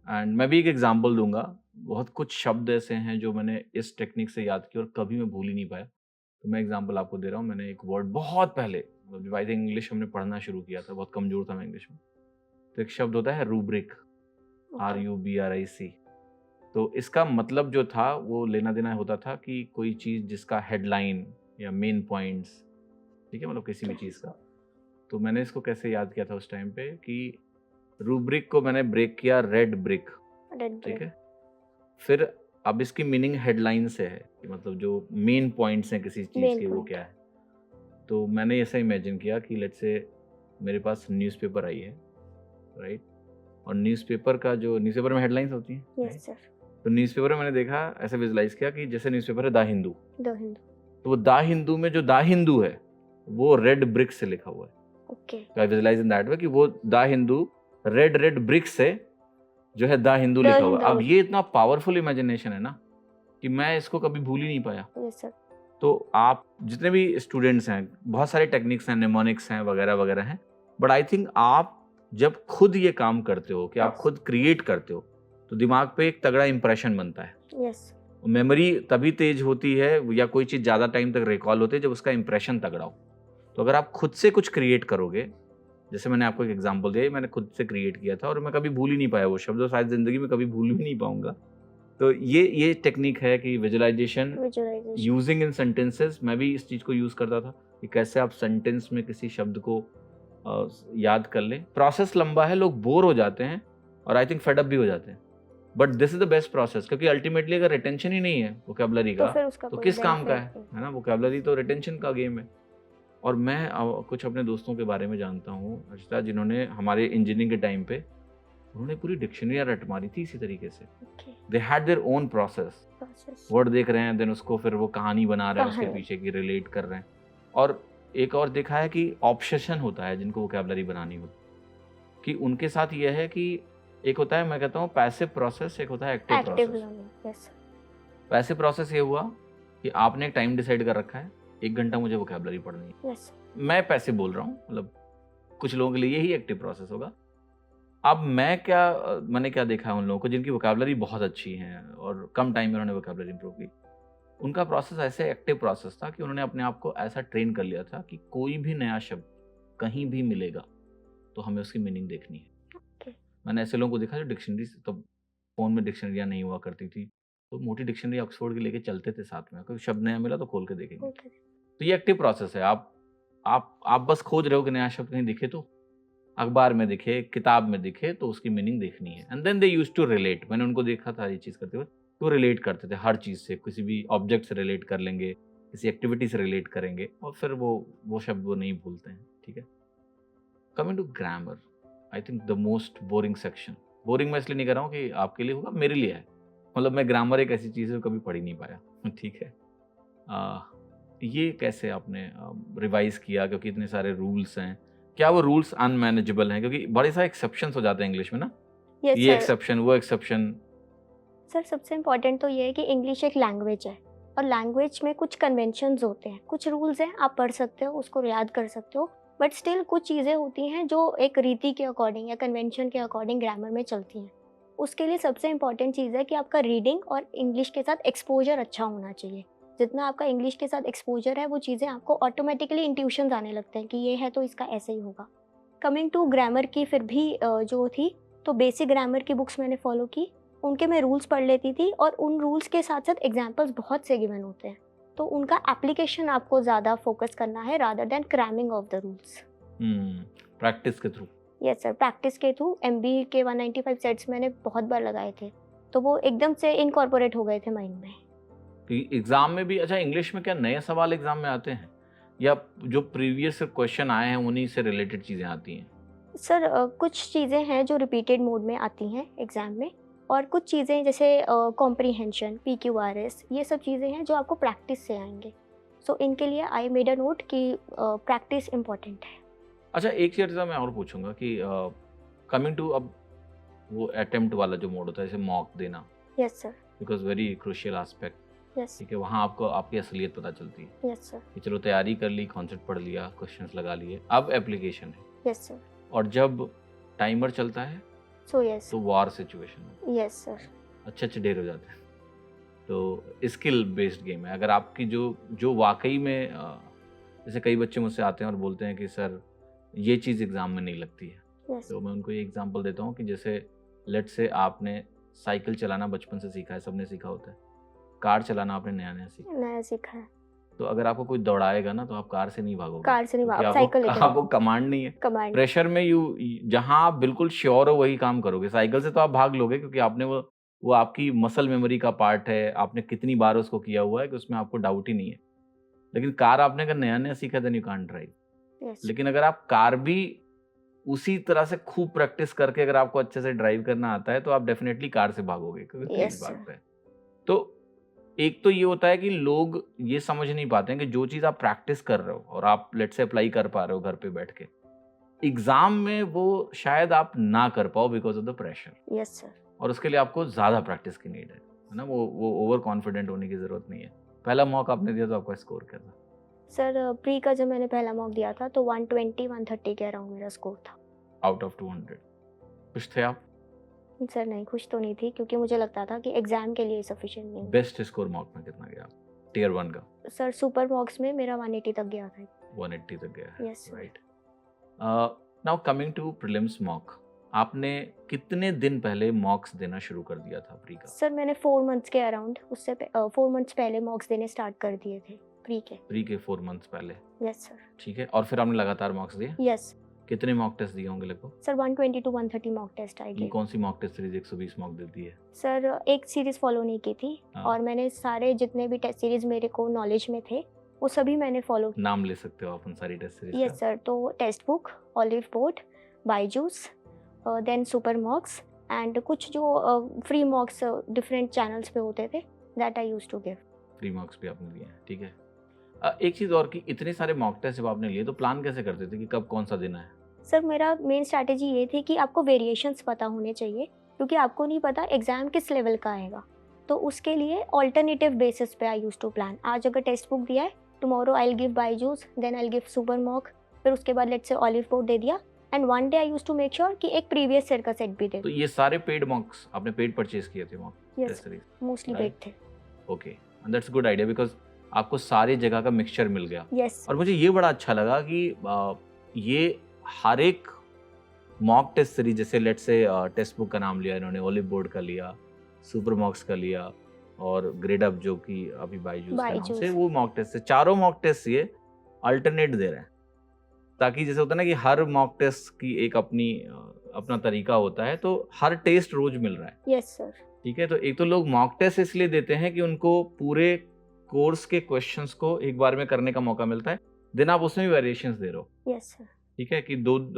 एंड मैं भी एक एग्जांपल दूंगा। बहुत कुछ शब्द ऐसे हैं जो मैंने इस टेक्निक से याद किए और कभी मैं भूल ही नहीं पाया, तो मैं एग्जांपल आपको दे रहा हूँ। मैंने एक वर्ड बहुत पहले, जब आई थिंक इंग्लिश हमने पढ़ना शुरू किया था, बहुत कमजोर था मैं इंग्लिश में, तो एक शब्द होता है रूब्रिक, RUBRIC। तो इसका मतलब जो था वो लेना देना होता था कि कोई चीज़ जिसका हेडलाइन या मेन पॉइंट्स, ठीक है, मतलब किसी भी चीज़ का। तो मैंने इसको कैसे याद किया था उस टाइम पे कि रूब्रिक को मैंने ब्रेक किया रेड ब्रिक, Red ठीक brick. है। फिर अब इसकी मीनिंग हेडलाइन से है कि मतलब जो मेन पॉइंट्स हैं किसी चीज़ Main के वो point. क्या है। तो मैंने ऐसा इमेजिन किया कि लेट्स से मेरे पास न्यूज़पेपर आई है, राइट? और न्यूज़पेपर का जो न्यूज़पेपर में हेडलाइंस होती हैं, Yes right? sir. तो न्यूज़पेपर में मैंने देखा, ऐसे विजुलाइज किया कि जैसे न्यूज़पेपर है द हिंदू, The Hindu. तो वो द हिंदू में जो द हिंदू है वो रेड ब्रिक से लिखा हुआ है। Okay. तो आई विजुलाइज इन दैट वे कि वो द हिंदू रेड ब्रिक से जो है द हिंदू The लिखा हुआ है। Hindu. अब ये इतना पावरफुल इमेजिनेशन है ना कि मैं इसको कभी भूल ही नहीं पाया। Yes sir. तो आप जितने भी स्टूडेंट्स हैं, बहुत सारे टेक्निक्स हैं, निमोनिक्स हैं, वगैरह वगैरह हैं, बट आई थिंक आप जब खुद ये काम करते हो कि आप खुद क्रिएट करते हो तो दिमाग पे एक तगड़ा इंप्रेशन बनता है। Yes. मेमोरी तभी तेज होती है या कोई चीज़ ज़्यादा टाइम तक रिकॉल होती है जब उसका इंप्रेशन तगड़ा हो। तो अगर आप खुद से कुछ क्रिएट करोगे, जैसे मैंने आपको एक एग्जांपल दिया, मैंने खुद से क्रिएट किया था और मैं कभी भूल ही नहीं पाया वो शब्द, और शायद ज़िंदगी में कभी भूल भी नहीं पाऊंगा। तो ये टेक्निक है कि visualization Visualization. Using in sentences. मैं भी इस चीज़ को यूज़ करता था कि कैसे आप सेंटेंस में किसी शब्द को याद कर लें। प्रोसेस लंबा है, लोग बोर हो जाते हैं और आई थिंक फेडअप भी हो जाते हैं, but this is the best process, क्योंकि अल्टीमेटली अगर रिटेंशन ही नहीं है वोकैबुलरी तो का फिर उसका तो कोई किस काम का benefit नहीं। है ना? वोकैबुलरी तो रिटेंशन का गेम है। और मैं कुछ अपने दोस्तों के बारे में जानता हूँ अर्चिता, जिन्होंने हमारे इंजीनियरिंग के टाइम पे उन्होंने पूरी डिक्शनरी रट मारी थी इसी तरीके से। Okay. They had their own process. Process. Word देख रहे हैं, देन उसको फिर वो कहानी बना रहे हैं, उसके कहानी। पीछे की रिलेट कर रहे हैं। और एक और देखा है कि ऑब्सेशन होता है जिनको वोकैबुलरी बनानी होती, कि उनके साथ ये है कि एक होता है, मैं कहता हूँ पैसिव प्रोसेस, एक होता है active Active process. learning. Yes sir. Passive process ये हुआ कि आपने एक टाइम डिसाइड कर रखा है, 1 घंटा मुझे वोकैबुलरी पढ़नी है। Yes. मैं पैसिव बोल रहा हूँ, मतलब कुछ लोगों के लिए यही एक्टिव प्रोसेस होगा। अब मैंने क्या देखा है उन लोगों को जिनकी वोकैबुलरी बहुत अच्छी है और कम टाइम में उन्होंने वोकैबुलरी इंप्रूव की, उनका प्रोसेस ऐसे एक्टिव प्रोसेस था कि उन्होंने अपने आप को ऐसा ट्रेन कर लिया था कि कोई भी नया शब्द कहीं भी मिलेगा तो हमें उसकी मीनिंग देखनी है। Okay. मैंने ऐसे लोगों को देखा जो डिक्शनरी, तब फ़ोन में डिक्शनरियाँ नहीं हुआ करती थी, तो मोटी डिक्शनरी ऑक्सफोर्ड की लेके चलते थे साथ में, कोई शब्द नया मिला तो खोल के देखेंगे। Okay. तो ये एक्टिव प्रोसेस है। आप बस खोज रहे हो कि नया शब्द कहीं दिखे तो, अखबार में दिखे, किताब में दिखे तो उसकी मीनिंग देखनी है। And then they used to relate. मैंने उनको देखा था ये चीज़ करते हुए, तो रिलेट करते थे हर चीज़ से, किसी भी ऑब्जेक्ट से रिलेट कर लेंगे, किसी एक्टिविटी से रिलेट करेंगे और फिर वो शब्द वो नहीं भूलते हैं। ठीक है, coming to grammar, I think the most boring section. Boring मैं इसलिए नहीं कर रहा हूँ कि आपके लिए होगा, मेरे लिए है। मतलब मैं ग्रामर एक ऐसी चीज़ है जो कभी पढ़ ही नहीं पाया। ठीक है, ये कैसे आपने रिवाइज किया, क्योंकि इतने सारे रूल्स हैं, क्या वो रूल्स अनमैनेजेबल हैं? क्योंकि बड़े सारे एक्सेप्शंस हो जाते हैं इंग्लिश में ना, Yes, ये sir. एक्सेप्शन वो एक्सेप्शन। सर सबसे इम्पोर्टेंट तो ये है कि इंग्लिश एक लैंग्वेज है और लैंग्वेज में कुछ कन्वेंशंस होते हैं, कुछ रूल्स हैं, आप पढ़ सकते हो, उसको याद कर सकते हो, बट स्टिल कुछ चीज़ें होती हैं जो एक रीति के अकॉर्डिंग या कन्वेंशन के अकॉर्डिंग ग्रामर में चलती हैं। उसके लिए सबसे इम्पॉर्टेंट चीज़ है कि आपका रीडिंग और इंग्लिश के साथ एक्सपोजर अच्छा होना चाहिए। जितना आपका इंग्लिश के साथ एक्सपोजर है वो चीज़ें आपको ऑटोमेटिकली इंट्यूशंस आने लगते हैं कि ये है तो इसका ऐसे ही होगा। कमिंग टू ग्रामर की फिर भी जो थी, तो बेसिक ग्रामर की बुक्स मैंने फॉलो की, उनके मैं रूल्स पढ़ लेती थी और उन रूल्स के साथ साथ एग्जाम्पल्स बहुत से गिवन होते हैं, तो उनका एप्लीकेशन आपको ज़्यादा फोकस करना है rather than cramming of the rules. Practice के थ्रू। यस सर, प्रैक्टिस के थ्रू MB के 195 सेट्स मैंने बहुत बार लगाए थे, तो वो एकदम से इनकॉर्पोरेट हो गए थे माइंड में। एग्जाम में भी, अच्छा इंग्लिश में क्या नए सवाल एग्जाम में आते हैं या जो प्रीवियस क्वेश्चन आए हैं उन्हीं से रिलेटेड चीज़ें आती हैं? सर कुछ चीज़ें हैं जो रिपीटेड मोड में आती हैं एग्ज़ाम में, और कुछ चीज़ें जैसे कॉम्प्रीहेंशन, PQRS, ये सब चीज़ें हैं जो आपको प्रैक्टिस से आएंगे। सो इनके लिए आई मेड अ नोट कि प्रैक्टिस इम्पॉर्टेंट है। अच्छा, एक चीज़ मैं और पूछूंगा कि कमिंग टू अब वो अटेम्प्ट वाला जो मोड होता है, जैसे मॉक देना, yes sir. Because very crucial aspect. Yes. ठीक है, वहाँ आपको आपकी असलियत पता चलती है यस सर। कि चलो तैयारी कर ली, कॉन्सेप्ट पढ़ लिया, क्वेश्चंस लगा लिए, अब एप्लीकेशन है। Yes sir. और जब टाइमर चलता है सो यस। तो वार सिचुएशन, यस सर। अच्छे ढेर हो जाते हैं। तो स्किल बेस्ड गेम है। अगर आपकी जो वाकई में जैसे कई बच्चे मुझसे आते हैं और बोलते हैं कि सर ये चीज़ एग्ज़ाम में नहीं लगती है, यस। तो मैं उनको ये एग्जांपल देता हूँ कि जैसे लेट से आपने साइकिल चलाना बचपन से सीखा है, सबने सीखा होता है, कार चलाना आपने नया सीखा, नया सीखा है। तो अगर आपको कोई दौड़ाएगा ना तो आप कार से नहीं भागोगे, कार से नहीं क्योंकि भाग, साइकिल लेके आपको कमांड नहीं है, कमांड। प्रेशर में जहाँ आप बिल्कुल श्योर हो वही काम करोगे। साइकिल से तो आप भाग लोगे क्योंकि आपने वो आपकी मसल मेमोरी का पार्ट है, आपने कितनी बार उसको किया हुआ है कि उसमें आपको डाउट ही नहीं है। लेकिन कार आपने अगर नया सीखा then you can't drive. Yes. लेकिन अगर आप कार भी उसी तरह से खूब प्रैक्टिस करके अगर आपको अच्छे से ड्राइव करना आता है तो आप डेफिनेटली कार से भागोगे, क्योंकि Yes, इस बात पे। तो एक तो ये होता है कि लोग ये समझ नहीं पाते हैं कि जो चीज़ आप प्रैक्टिस कर रहे हो और आप लेट से अप्लाई कर पा रहे हो घर पे बैठ के, एग्जाम में वो शायद आप ना कर पाओ because of the pressure. Yes sir. और उसके लिए आपको ज़्यादा प्रैक्टिस की नीड है ना। वो ओवर कॉन्फिडेंट होने की ज़रूरत नहीं है। पहला मॉक आपने दिया तो आपका स्कोर क्या था? सर प्री का जब मैंने पहला मॉक दिया था तो 120-130 के अराउंड मेरा स्कोर था। आउट ऑफ 200 खुश थे आप? सर नहीं, खुश तो नहीं थी क्योंकि मुझे लगता था कि एग्जाम के लिए सफिशिएंट नहीं। बेस्ट स्कोर मॉक में कितना गया टियर 1 का? सर सुपर मॉक्स में मेरा 180 तक गया था। 180 तक गया। Yes right. Now coming to prelims mock, आपने कितने दिन पहले मॉक्स देना शुरू कर दिया था प्री का? सर मैंने 4 मंथ्स के अराउंड, उससे 4 मंथ्स पहले मॉक्स देने स्टार्ट कर दिए थे प्री के 4 मंथ्स पहले। Yes sir. ठीक है, और फिर आपने लगातार मॉक्स दिए? यस। कितने मॉक टेस्ट दिए होंगे लगभग? सर 120 to 130 मॉक टेस्ट आई ये गई। कौन सी मॉक टेस्ट सीरीज 120 मॉक देती है? सर एक सीरीज फॉलो नहीं की थी। हाँ। और मैंने सारे जितने भी टेस्ट सीरीज मेरे को नॉलेज में थे वो सभी मैंने फॉलो। नाम ले सकते हो आप उन सारी टेस्ट सीरीज? यस सर, तो text book, Oliveboard, Byju's, then super mocks and कुछ जो फ्री मॉक्स डिफरेंट चैनल्स पे होते थे, that I used to give. Free mocks भी आपने दिए हैं, ठीक है। एक चीज़ और कि इतने सारे मॉक टेस्ट जब आपने लिए तो प्लान कैसे करते थे कि कब कौन सा देना है? सर मेरा मेन स्ट्रैटेजी ये थी कि आपको वेरिएशंस पता होने चाहिए, क्योंकि आपको नहीं पता एग्जाम किस लेवल का आएगा, तो उसके लिए ऑल्टरनेटिव बेसिस पे आई यूज टू प्लान। आज अगर टेक्स्ट बुक दिया है, tomorrow I will give Byju's, then I will give super mock, फिर उसके बाद लेट्स से ऑलिव बोर्ड दे दिया, and one day I use to make sure कि एक प्रीवियस ईयर का सेट भी दे। तो ये सारे पेड मॉक्स आपने पेड परचेज किए थे mock test series? Mostly Right. Paid थे। Okay, and that's good idea because आपको सारी जगह का मिक्सचर मिल गया। यस। और मुझे ये बड़ा अच्छा लगा कि ये हर एक मॉक टेस्ट सीरीज, जैसे लेट से टेक्स्ट बुक का नाम लिया इन्होंने, ओलिव बोर्ड का लिया, सुपर मॉक्स का लिया और ग्रेड अप जो कि अभी बायजूस के नाम से, बायजूस। वो मॉक टेस्ट है। चारों मॉक टेस्ट ये अल्टरनेट दे रहे हैं, ताकि जैसे होता है ना कि हर मॉक टेस्ट की एक अपना तरीका होता है, तो हर टेस्ट रोज मिल रहा है। Yes sir. ठीक है, तो एक तो लोग मॉक टेस्ट इसलिए देते हैं कि उनको पूरे कोर्स के क्वेश्चंस को एक बार में करने का मौका मिलता है, देन आप उसमें भी वेरिएशंस दे रहे हो। Yes sir. ठीक है, कि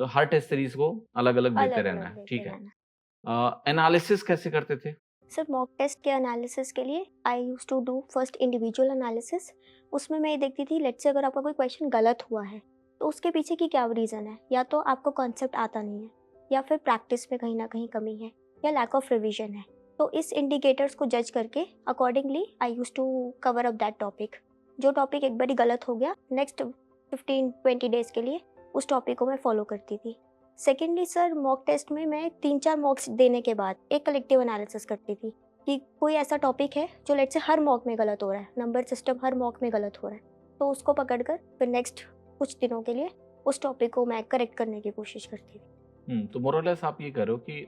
हर टेस्ट सीरीज को अलग अलग देते अलग रहना अलग है। देते ठीक है, रहना। एनालिसिस कैसे करते थे? सर मॉक टेस्ट के एनालिसिस के लिए I use to do first individual analysis. उसमें मैं ये देखती थी, लेट्स से अगर आपका कोई क्वेश्चन गलत हुआ है तो उसके पीछे की क्या रीज़न है। या तो आपको कॉन्सेप्ट आता नहीं है, या फिर प्रैक्टिस में कहीं ना कहीं कमी है, या लैक ऑफ रिविजन है। तो इस इंडिकेटर्स को जज करके accordingly I use to cover up that topic. जो टॉपिक एक बारी गलत हो गया, नेक्स्ट 15-20 डेज के लिए उस टॉपिक को मैं फॉलो करती थी। सेकेंडली सर, मॉक टेस्ट में मैं 3-4 मॉक्स देने के बाद एक कलेक्टिव एनालिसिस करती थी कि कोई ऐसा टॉपिक है जो लेट से हर मॉक में गलत हो रहा है, नंबर सिस्टम हर मॉक में गलत हो रहा है, तो उसको पकड़कर फिर नेक्स्ट कुछ दिनों के लिए उस टॉपिक को मैं करेक्ट करने की कोशिश करती थी। तो मोरलेस आप ये करो कि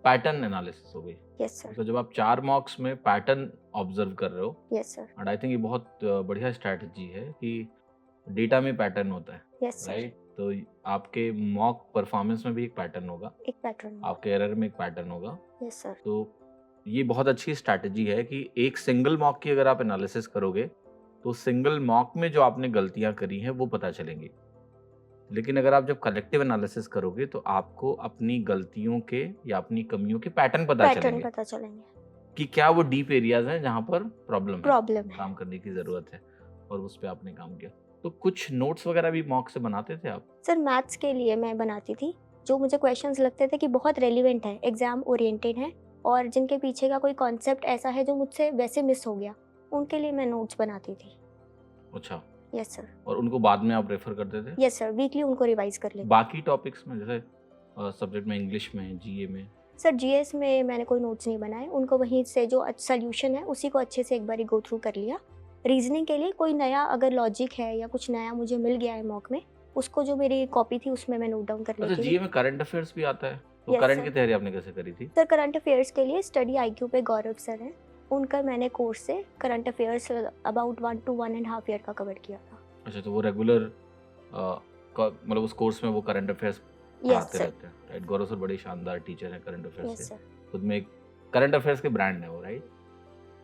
पैटर्न एनालिसिस हो गई। Yes sir. तो जब आप 4 मॉक्स में पैटर्न ऑब्जर्व कर रहे हो, yes sir. And I think ये बहुत बढ़िया स्ट्रैटेजी है कि डेटा में पैटर्न होता है, यस सर। राइट? तो आपके मॉक परफॉर्मेंस में भी एक पैटर्न होगा, एक पैटर्न। आपके एरर में एक पैटर्न होगा। Yes sir. तो ये बहुत अच्छी स्ट्रैटेजी है कि एक सिंगल मॉक की अगर आप एनालिसिस करोगे तो सिंगल मॉक में जो आपने गलतियां करी हैं वो पता चलेंगी। लेकिन अगर आप जब कलेक्टिव एनालिसिस करोगे तो आपको अपनी गलतियों के या अपनी कमियों के पैटर्न पता चलेंगे कि क्या वो डीप एरियाज हैं जहाँ पर प्रॉब्लम है, काम करने की ज़रूरत है, और उस पर आपने काम किया। तो कुछ नोट्स वगैरह भी मॉक से बनाते थे आप? सर मैथ्स के लिए मैं बनाती थी, जो मुझे क्वेश्चंस लगते थे कि बहुत रेलिवेंट है, एग्जाम ओरिएंटेड है, और जिनके पीछे का कोई कॉन्सेप्ट ऐसा है जो मुझसे वैसे मिस हो गया, उनके लिए मैं नोट्स बनाती थी। अच्छा। Yes sir. और उनको बाद में आप रेफर करते थे? यस सर, वीकली उनको रिवाइज कर लेते। बाकी टॉपिक्स में, जैसे सब्जेक्ट में, इंग्लिश में, जीए में? सर जीएस में मैंने कोई नोट्स नहीं बनाए, उनको वहीं से जो सोल्यूशन है उसी को अच्छे से एक बार गो थ्रू कर लिया। रीजनिंग के लिए कोई नया अगर लॉजिक है या कुछ नया मुझे मिल गया है मॉक में, उसको जो मेरी कॉपी थी उसमें मैं नोट डाउन कर लेती हूँ। अच्छा, जीए में करंट अफेयर्स भी आता है, तो Yes, करंट sir. की तैयारी आपने कैसे करी थी? सर करंट अफेयर्स के लिए स्टडी आईक्यू पे गौरव सर हैं, उनका मैंने कोर्स से current affairs about 1 to 1.5 year का कवर किया था। अच्छा, तो वो रेगुलर मतलब उस कोर्स में वो करंट अफेयर्स यस पढ़ाते सर। रहते हैं, राइट? गौरव सर बड़े शानदार टीचर हैं करंट अफेयर्स यस के, सर। खुद में एक करंट अफेयर्स के ब्रांड है वो, राइट?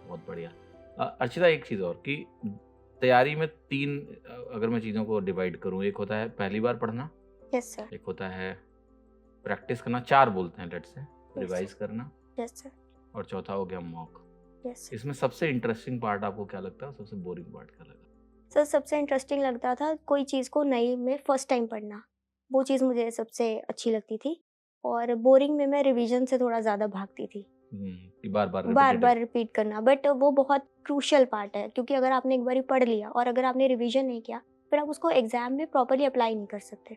बहुत बढ़िया। अर्चिता, एक चीज़ और कि तैयारी में 3 अगर मैं चीज़ों को डिवाइड करूँ, एक होता है पहली बार पढ़ना, यस सर। एक होता है प्रैक्टिस करना, 4 बोलते हैं लेट्स से, रिवाइज sir. करना, यस सर। और चौथा हो गया मॉक। यस इसमें सबसे इंटरेस्टिंग पार्ट आपको क्या लगता है, सबसे बोरिंग पार्ट क्या लगा? सर, सबसे इंटरेस्टिंग लगता था कोई चीज़ को नई में फर्स्ट टाइम पढ़ना, वो चीज़ मुझे सबसे अच्छी लगती थी। और बोरिंग में मैं रिवीजन से थोड़ा ज़्यादा भागती थी, कि बार बार बार रिपीट करना। बट वो बहुत क्रूशियल पार्ट है, क्योंकि अगर आपने एक बार पढ़ लिया और अगर आपने रिवीजन नहीं किया, फिर आप उसको एग्जाम में प्रॉपरली अप्लाई नहीं कर सकते।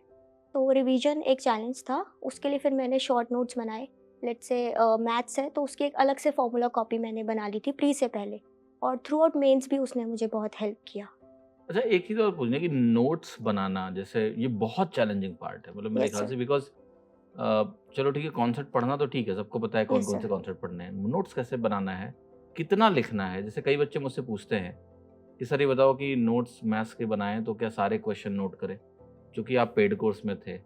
तो रिवीजन एक चैलेंज था, उसके लिए फिर मैंने शॉर्ट नोट्स बनाए। लेट्स से मैथ्स है तो उसकी एक अलग से फॉर्मूला कॉपी मैंने बना ली थी प्री से पहले, और थ्रू आउट मेन्स भी उसने मुझे बहुत हेल्प किया। अच्छा, एक चीज़ और पूछना है कि नोट्स बनाना, जैसे ये बहुत चैलेंजिंग पार्ट है, मतलब मेरे Yes, ख्याल sir. से, बिकॉज चलो ठीक है, कॉन्सेप्ट पढ़ना तो ठीक है, सबको पता है कौन Yes, कौन से sir. कॉन्सेप्ट पढ़ने हैं। नोट्स कैसे बनाना है, कितना लिखना है? जैसे कई बच्चे मुझसे पूछते हैं कि सर ये बताओ कि नोट्स मैथ्स के बनाएं तो क्या सारे क्वेश्चन नोट करें? क्योंकि आप पेड कोर्स में थे,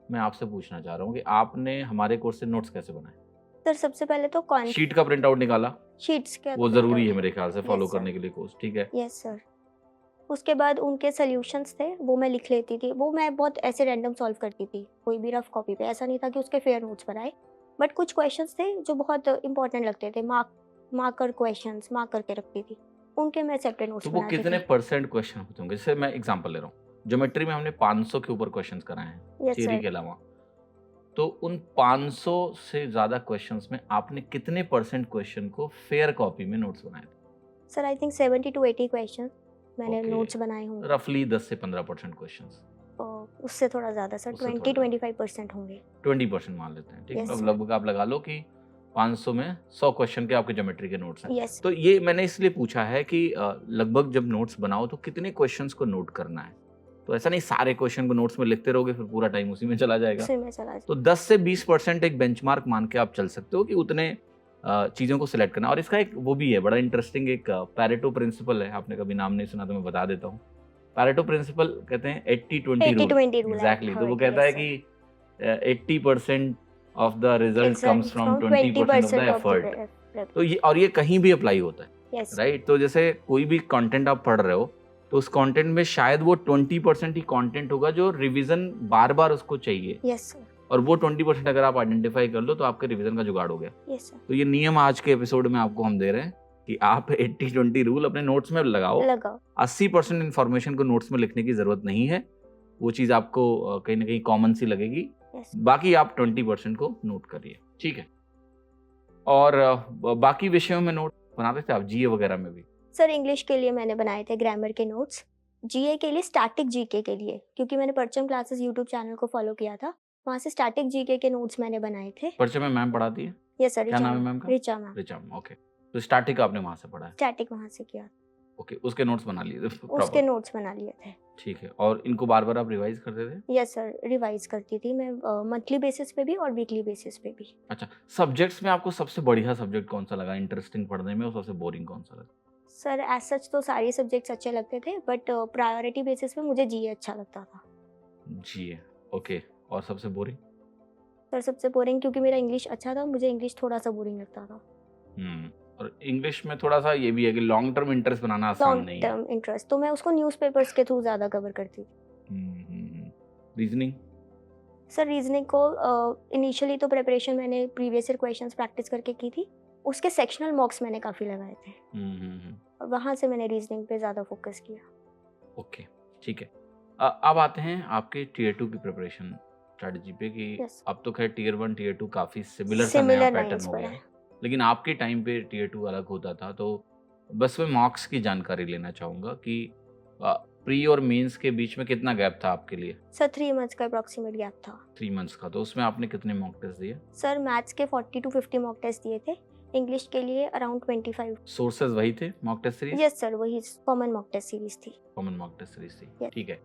मैं आपसे पूछना चाह रहा हूँ कि आपने हमारे कोर्स से नोट्स कैसे बनाए? सर सबसे पहले तो शीट का प्रिंट आउट निकाला, शीट्स के वो ज़रूरी है मेरे ख्याल से फॉलो Yes, sir. करने के लिए कोर्स, ठीक है? Yes sir. उसके बाद उनके सॉल्यूशंस थे, वो मैं लिख लेती थी। वो मैं बहुत ऐसे रैंडम सॉल्व करती थी, कोई भी रफ कॉपी पे, ऐसा नहीं था कि उसके फेयर नोट्स बनाए। बट कुछ क्वेश्चंस थे जो बहुत इंपॉर्टेंट लगते थे, मार्कर क्वेश्चंस मार्क करके रखती थी, उनके मैं सेपरेट नोट्स तो वो बनाती कितने थी। परसेंट क्वेश्चन होते होंगे? जैसे मैं एग्जांपल ले रहा हूँ, ज्योमेट्री में हमने 500 के ऊपर क्वेश्चंस कराए हैं यस थियरी सर। के अलावा, तो उन 500 से ज़्यादा क्वेश्चंस में आपने कितने परसेंट क्वेश्चन को फेयर कॉपी में नोट्स बनाए थे? Sir I think 70 to 80 question मैंने Okay. नोट्स बनाए होंगे। रफली 10 से 15% क्वेश्चंस, उससे थोड़ा ज़्यादा सर, उससे थोड़ा 20-25% होंगे। 20% मान लेते हैं, ठीक है? Yes, अब sir. लगभग आप लगा लो कि 500 में 100 क्वेश्चन के आपके ज्योमेट्री के नोट्स हैं। यस तो ये मैंने इसलिए पूछा है कि लगभग जब नोट्स बनाओ तो कितने क्वेश्चंस को नोट करना है, तो ऐसा नहीं सारे क्वेश्चन को नोट्स में लिखते रहोगे फिर पूरा टाइम उसी में चला जाएगा। उसी में चला तो 10 से 20% एक बेंचमार्क मान के आप चल सकते हो कि उतने चीज़ों को सिलेक्ट करना। और इसका एक वो भी है बड़ा इंटरेस्टिंग, एक पैरेटो प्रिंसिपल है, आपने कभी नाम नहीं सुना तो मैं बता देता हूँ। पैरेटो प्रिंसिपल कहते हैं 80-20 रूल। 80-20 रूल एग्जैक्टली, तो वो कहता है कि 80% of the result comes from 20% of the effort. तो ये कहीं भी अप्लाई होता है, राइट? तो जैसे कोई भी कंटेंट आप पढ़ रहे हो तो उस कंटेंट में शायद वो 20% ही कंटेंट होगा जो रिवीजन बार बार उसको चाहिए। Yes sir. और वो 20% अगर आप आइडेंटिफाई कर लो तो आपके रिवीजन का जुगाड़ हो गया। Yes sir. तो ये नियम आज के एपिसोड में आपको हम दे रहे हैं कि आप 80-20 रूल अपने नोट्स में लगाओ। 80% इन्फॉर्मेशन को नोट्स में लिखने की जरूरत नहीं है, वो चीज आपको कहीं ना कहीं कॉमन सी लगेगी। बाकी आप 20% को नोट करिए, ठीक है? और बाकी विषयों में नोट बनाते थे आप, जीए वगैरह में भी? सर इंग्लिश के लिए मैंने बनाए थे ग्रामर के नोट्स, जीए के लिए, स्टैटिक जीके के लिए, क्योंकि मैंने परचम क्लासेस यूट्यूब चैनल को फॉलो किया था, वहाँ से स्टैटिक जीके के नोट्स मैंने बनाए थे। परचम में मैम पढ़ाती है? Yes sir. क्या नाम है मैम का? Richa ma'am. Richa ma'am, okay. तो स्टैटिक आपने वहाँ से पढ़ा है? स्टैटिक वहाँ से किया। ओके, उसके नोट्स बना लिए थे? उसके नोट्स बना लिए थे। ठीक है। और इनको बार बार आप रिवाइज करते थे? यस सर, रिवाइज करती थी मैं, मंथली बेसिस पे भी और वीकली बेसिस पे भी। अच्छा, सब्जेक्ट्स में आपको सबसे बढ़िया सब्जेक्ट कौन सा लगा, इंटरेस्टिंग पढ़ने में, और सबसे बोरिंग कौन सा लगा? सर एज सच तो सारे सब्जेक्ट्स अच्छे लगते थे, बट प्रायोरिटी बेसिस पे मुझे जीए अच्छा लगता था। जीए, ओके। और सबसे बोरिंग? सर सबसे बोरिंग, क्योंकि मेरा इंग्लिश अच्छा था, मुझे इंग्लिश थोड़ा सा बोरिंग लगता था। और इंग्लिश में थोड़ा सा ये भी है कि लॉन्ग टर्म इंटरेस्ट बनाना आसान नहीं है। लॉन्ग टर्म इंटरेस्ट तो मैं उसको न्यूज़पेपर्स के थ्रू ज़्यादा कवर करती थी। रीजनिंग? सर रीजनिंग को इनिशियली तो प्रिपरेशन मैंने प्रीवियस ईयर क्वेश्चंस प्रैक्टिस करके की थी, उसके सेक्शनल मॉक्स मैंने काफ़ी लगाए थे, और वहाँ से मैंने रीजनिंग पे ज़्यादा फोकस किया। ओके, ठीक है। अब आते हैं आपके टीयर 2 की प्रिपरेशन स्ट्रेटजी पे कि अब तो खैर टीयर 1 टीयर 2 काफ़ी सिमिलर सा नया पैटर्न हो गया है, लेकिन आपके टाइम पे टीयर 2 अलग होता था। तो बस मैं मार्क्स की जानकारी लेना चाहूँगा कि प्री और मेंस के बीच में कितना गैप था आपके लिए? सर 3 मंथ्स का अप्रॉक्सीमेट गैप था। 3 मंथ्स का। तो उसमें आपने कितने मॉक टेस्ट दिए? सर मैथ्स के 40 to 50 मॉक टेस्ट दिए थे, इंग्लिश के लिए अराउंड 25। सोर्सेज वही थे mock test series? Yes sir, वही कॉमन मॉक टेस्ट सीरीज थी। कॉमन मॉक टेस्ट सीरीज थी, ठीक है।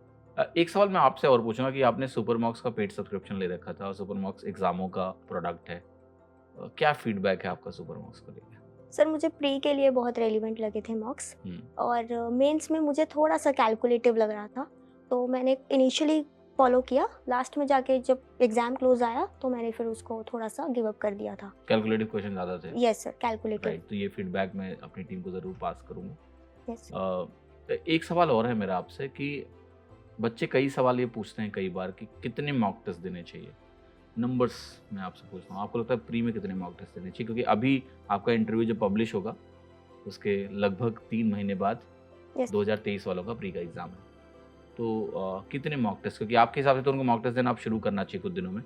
एक सवाल मैं आपसे और पूछूंगा कि आपने सुपर मॉक्स का पेड सब्सक्रिप्शन ले रखा था और सुपर मॉक्स एग्जामों का प्रोडक्ट है, क्या फीडबैक है आपका सुपर मॉक्स को लेकर? सर मुझे प्री के लिए बहुत रेलिवेंट लगे थे मॉक्स, और मेंस में मुझे थोड़ा सा कैलकुलेटिव लग रहा था, तो मैंने इनिशियली फॉलो किया, लास्ट में जाके जब एग्जाम क्लोज आया तो मैंने फिर उसको थोड़ा सा गिव अप कर दिया था। कैलकुलेटिव क्वेश्चन ज़्यादा थे? Yes sir, calculative. राइट, तो ये फीडबैक मैं अपनी टीम को ज़रूर पास करूँगा। यस। एक सवाल और है मेरा आपसे कि बच्चे कई सवाल ये पूछते हैं कई बार कि कितने मॉक टेस्ट देने चाहिए। नंबर्स मैं आपसे पूछता हूँ, आपको लगता है प्री में कितने मॉक टेस्ट देने चाहिए? क्योंकि अभी आपका इंटरव्यू जो पब्लिश होगा उसके लगभग 3 महीने बाद 2023 वालों का प्री का एग्ज़ाम है, तो कितने मॉक टेस्ट, क्योंकि आपके हिसाब से तो उनको मॉक टेस्ट देना आप शुरू करना चाहिए कुछ दिनों में,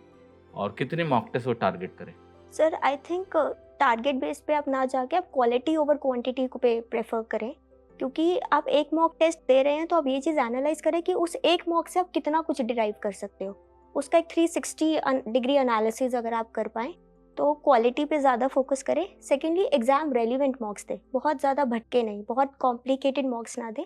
और कितने मॉक टेस्ट वो टारगेट करें? Sir I think target base पे आप ना जाके आप क्वालिटी ओवर क्वांटिटी को पे प्रेफर करें, क्योंकि आप एक मॉक टेस्ट दे रहे हैं तो आप ये चीज़ एनालाइज करें कि उस एक मॉक से आप कितना कुछ डिराइव कर सकते हो, उसका एक 360 डिग्री एनालिसिस अगर आप कर पाएँ तो क्वालिटी पे ज़्यादा फोकस करें। सेकेंडली एग्जाम रेलिवेंट मॉक्स दें, बहुत ज़्यादा भटके नहीं, बहुत कॉम्प्लिकेटेड मॉक्स ना दें,